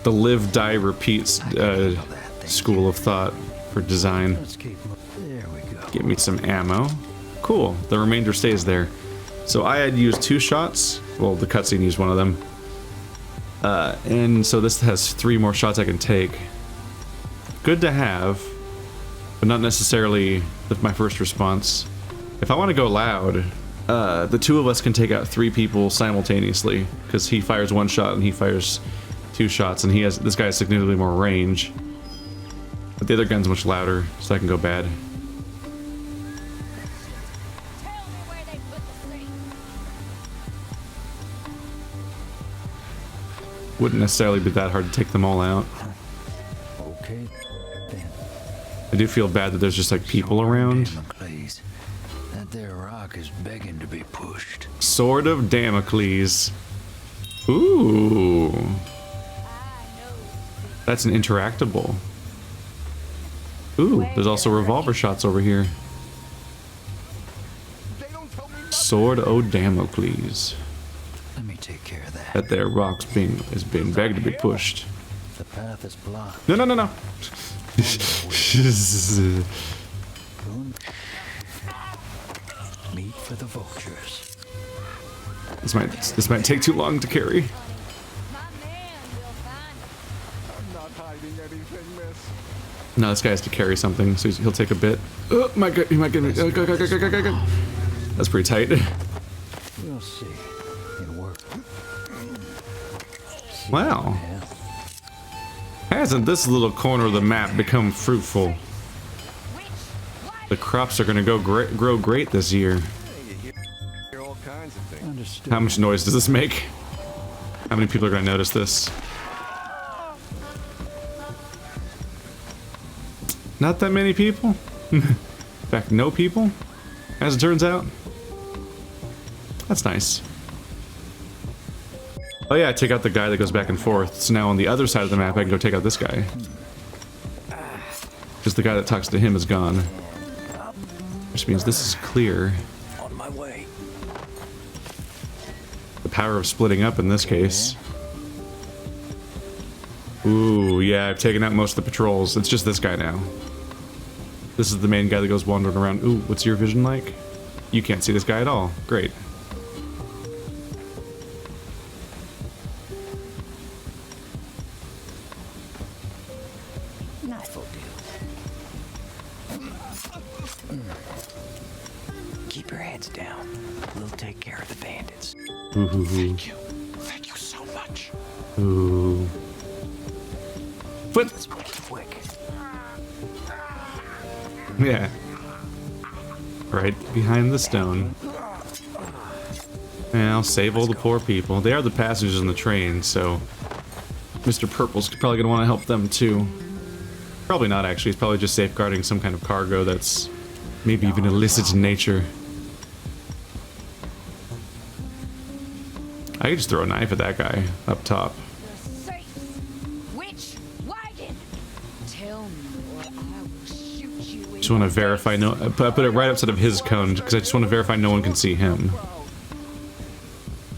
live, die, repeat school of thought for design. Give me some ammo. Cool. The remainder stays there. So I had used 2 shots. Well, the cutscene used one of them. And so this has 3 more shots I can take. Good to have, but not necessarily my first response. If I want to go loud, the 2 of us can take out 3 people simultaneously, because he fires 1 shot and he fires 2 shots, and this guy has significantly more range. But the other gun's much louder, so that can go bad. Wouldn't necessarily be that hard to take them all out. Okay, then. I do feel bad that there's just like people around. That there rock is begging to be pushed. Sword of Damocles. Ooh. That's an interactable. Ooh, there's also revolver shots over here. Sword of Damocles. Let me take care of that. That there rock's is being begged to be pushed. The path is blocked. No. Meat for the vultures. This might take too long to carry. No, this guy has to carry something, so he'll take a bit. Oh my god, he might get me. Go. That's pretty tight. We'll see. It'll work. Wow. Hasn't this little corner of the map become fruitful? The crops are gonna grow great this year. How much noise does this make? How many people are gonna notice this? Not that many people. In fact, no people, as it turns out. That's nice. Oh yeah, I take out the guy that goes back and forth. So now on the other side of the map, I can go take out this guy. Because the guy that talks to him is gone. Which means this is clear. On my way. The power of splitting up in this case. Ooh, yeah, I've taken out most of the patrols. It's just this guy now. This is the main guy that goes wandering around. Ooh, what's your vision like? You can't see this guy at all. Great. Knife will do. Keep your heads down. We'll take care of the bandits. Ooh. Thank you. Thank you so much. Ooh. Foot. Let's make it quick. Yeah. Right behind the stone. And I'll save all the poor people. They are the passengers on the train, so Mr. Purple's probably gonna want to help them too. Probably not actually. He's probably just safeguarding some kind of cargo that's maybe even illicit in nature. I could just throw a knife at that guy up top. Just want to verify no. I put it right outside of his cone because I just want to verify no one can see him.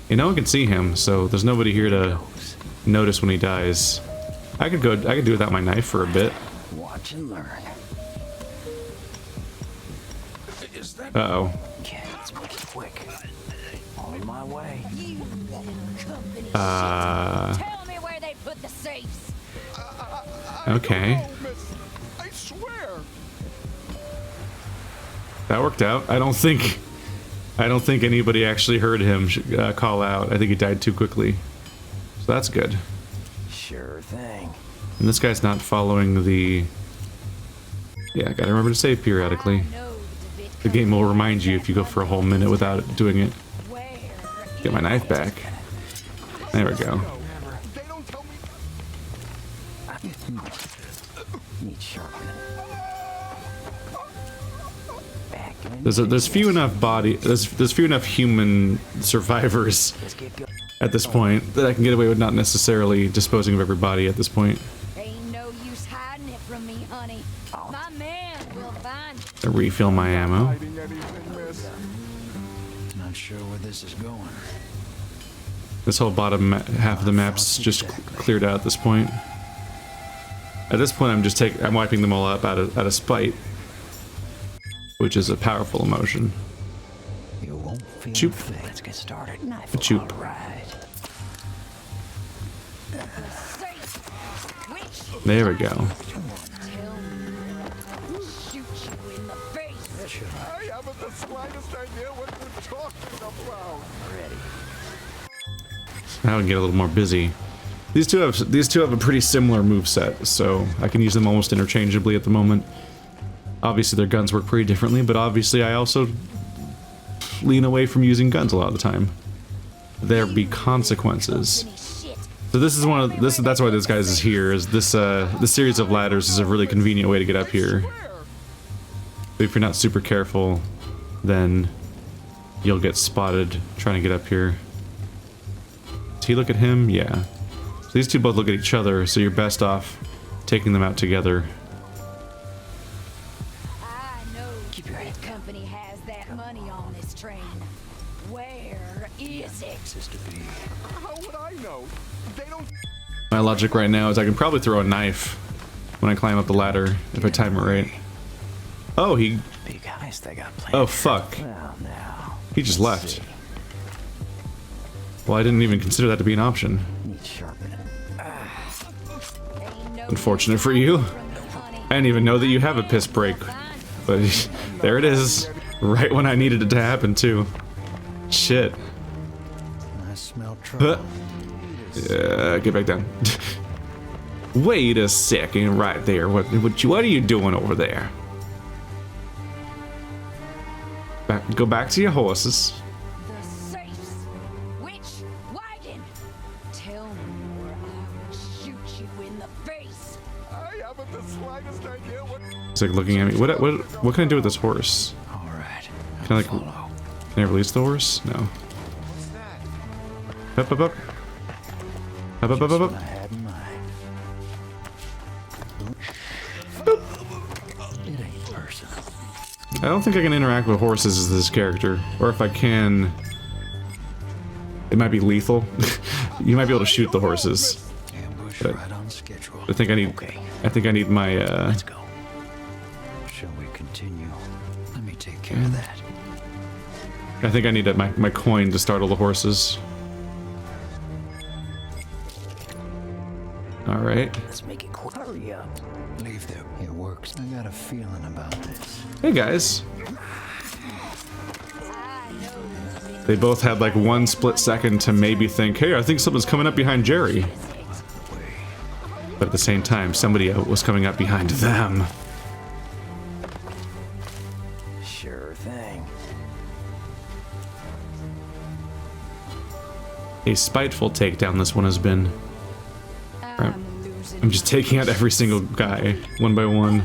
And no one can see him, so there's nobody here to notice when he dies. I could do without my knife for a bit. Watch and learn. Uh-oh. Okay, let's make it quick. On my way. Tell me where they put the safes. Okay. I swear. That worked out. I don't think I don't think anybody actually heard him call out. I think he died too quickly. So that's good. Sure thing. And this guy's not following the... Yeah, gotta remember to save periodically. The game will remind you if you go for a whole minute without doing it. Get my knife back. There we go. There's few enough there's few enough human survivors at this point that I can get away with not necessarily disposing of every body at this point. Ain't no use hiding it from me, honey. My man will find you. I refill my ammo. Not sure where this is going. This whole bottom half of the map's just cleared out at this point. At this point, I'm wiping them all up out of spite, which is a powerful emotion. You won't feel Choop. Let's get started. Choop. There we go. Shoot you in the face. I haven't the slightest idea what you're talking about. Now I can get a little more busy. These two have a pretty similar moveset, so I can use them almost interchangeably at the moment. Obviously their guns work pretty differently, but obviously I also lean away from using guns a lot of the time. There be consequences. So this is that's why this guy's is here, is this series of ladders is a really convenient way to get up here. But if you're not super careful, then you'll get spotted trying to get up here. Does he look at him? Yeah. So these two both look at each other, so you're best off taking them out together. I know this company has that money on this train. Where is it? How would I know? They don't. My logic right now is I can probably throw a knife when I climb up the ladder if I time it right. Oh, he... Oh, fuck. He just left. Well, I didn't even consider that to be an option. Unfortunate for you. I didn't even know that you have a piss break. But there it is. Right when I needed it to happen, too. Shit. I smell trouble. Get back down. Wait a second, right there. What are you doing over there? Go back to your horses. The safes. Which wagon? Tell me or I will shoot you in the face. I haven't the slightest idea what. He's like looking at me. What can I do with this horse? All right. Can I like? Can I release the horse? No. Up, up, up. Up, up, up, up, up. I had in mind. It ain't personal. I don't think I can interact with horses as this character, or if I can, it might be lethal. You might be able to shoot the horses. Ambush But right on schedule. I think I need my Let's go. Shall we continue? Let me take care of that. I think I need my coin to startle the horses. All right. Let's make it quick. Hurry up. Leave them. It works. I got a feeling about this. Hey guys. They both had like one split second to maybe think, hey, I think something's coming up behind Jerry. But at the same time, somebody was coming up behind them. Sure thing. A spiteful takedown this one has been. I'm just taking out every single guy, one by one.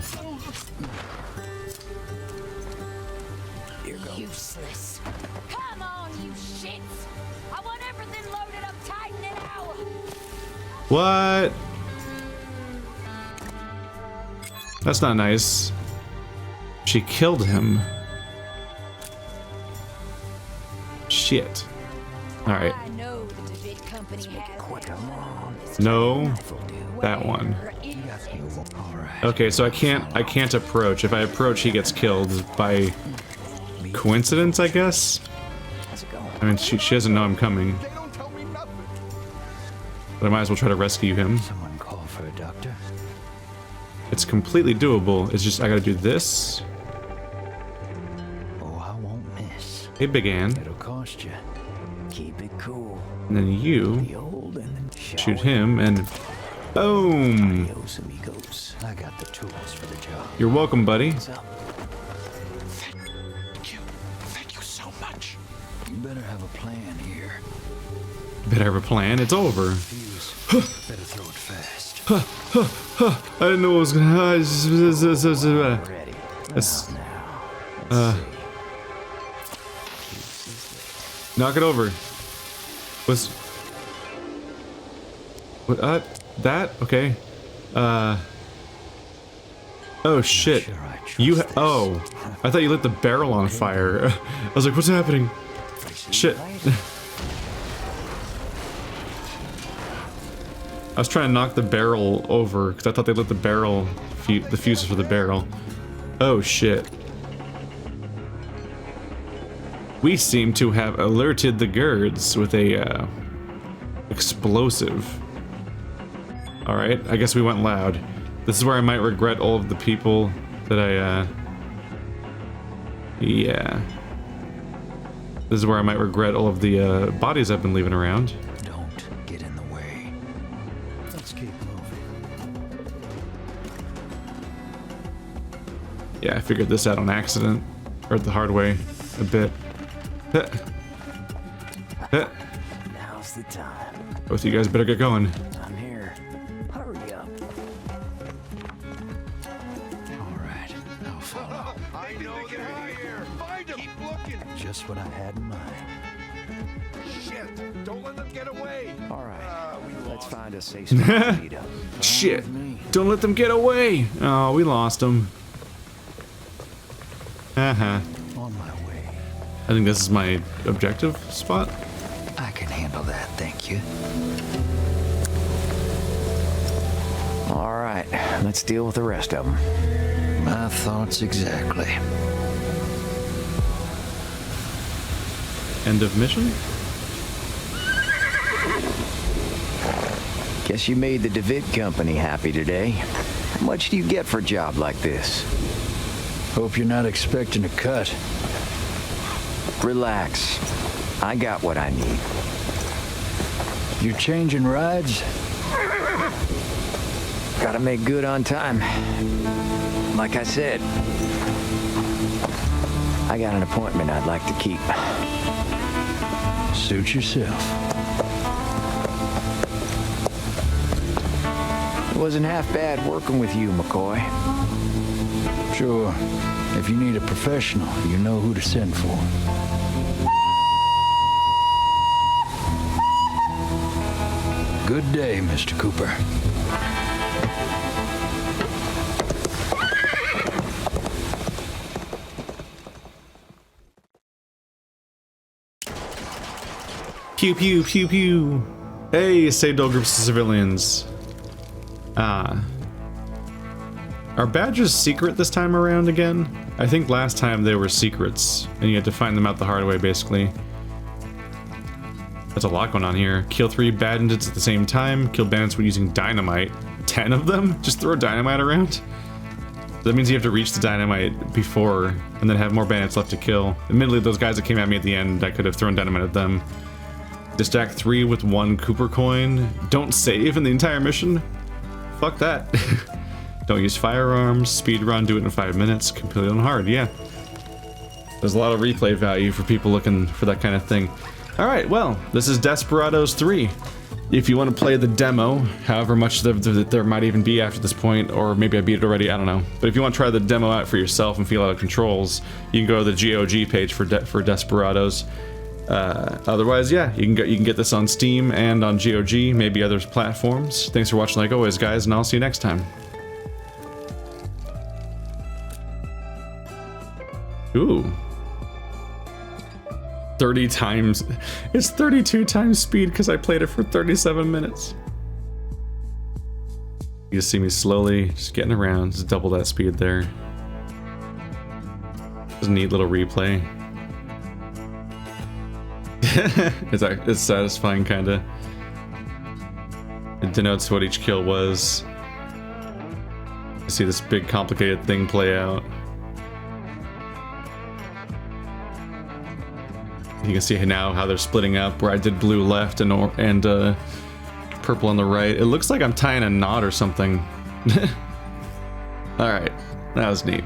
Useless. Come on, you shits. I want everything loaded up tight in an hour. What? That's not nice. She killed him. Shit. Alright. I know the big company has that money on this No. That one. Okay, so I can't approach. If I approach, he gets killed by coincidence, I guess? I mean, she doesn't know I'm coming. They don't tell me nothing. But I might as well try to rescue him. Someone call for a doctor. It's completely doable. It's just I gotta do this. Oh, I won't miss. Hey, Big Ann. It'll cost you. Keep it cool. And then you The old and then shoot him, and boom! Adios, amigos. I got the tools for the job. You're welcome, buddy. What's up? Thank you so much. You better have a plan here. Better have a plan. It's over. Better throw it fast. I didn't know what was gonna. Ready. That's- Now. Knock it over. What? That? Okay. Oh shit. Sure I trust You. this. Oh. I thought you lit the barrel on fire. I was like, what's happening? Shit. I was trying to knock the barrel over because I thought they lit the barrel, the fuses for the barrel. Oh shit. We seem to have alerted the guards with a explosive. All right, I guess we went loud. This is where I might regret all of the people that yeah. This is where I might regret all of the bodies I've been leaving around. Don't get in the way. Let's keep moving. Yeah, I figured this out on accident, or the hard way, a bit. Now's the time. Both of you guys better get going. I'm here. Hurry up. All right, I'll follow. I know they're here. Find them. Keep looking. Just what I had in mind. Shit. Don't let them get away. All right, let's find a safe spot to meet up. Shit! Don't let them get away! Oh, we lost them. Uh-huh. On my way. I think this is my objective spot. I can handle that, thank you. All right, let's deal with the rest of them. My thoughts exactly. End of mission? Guess you made the DeVitt Company happy today. How much do you get for a job like this? Hope you're not expecting a cut. Relax. I got what I need. You're changing rides? Gotta make good on time. Like I said, I got an appointment I'd like to keep. Suit yourself. It wasn't half bad working with you, McCoy. Sure. If you need a professional, you know who to send for. Good day, Mr. Cooper. Pew pew pew pew. Hey, saved all groups of civilians. Are badges secret this time around again? I think last time they were secrets, and you had to find them out the hard way, basically. That's a lot going on here. Kill 3 bandits at the same time. Kill bandits when using dynamite. 10 of them? Just throw dynamite around? That means you have to reach the dynamite before, and then have more bandits left to kill. Admittedly, those guys that came at me at the end, I could have thrown dynamite at them. Distract 3 with 1 Cooper coin. Don't save in the entire mission? Fuck that. Don't use firearms. Speed run, do it in 5 minutes. Completely on hard, yeah. There's a lot of replay value for people looking for that kind of thing. Alright, well, this is Desperados 3. If you want to play the demo, however much there might even be after this point, or maybe I beat it already, I don't know. But if you want to try the demo out for yourself and feel out of controls, you can go to the GOG page for Desperados. Otherwise, yeah, you can get this on Steam and on GOG, maybe other platforms. Thanks for watching like always, guys, and I'll see you next time. Ooh. 30 times. It's 32 times speed because I played it for 37 minutes. You just see me slowly just getting around, just double that speed there. It's a neat little replay. It's satisfying, kinda. It denotes what each kill was. You see this big complicated thing play out. You can see now how they're splitting up, where I did blue left and purple on the right. It looks like I'm tying a knot or something. All right, that was neat.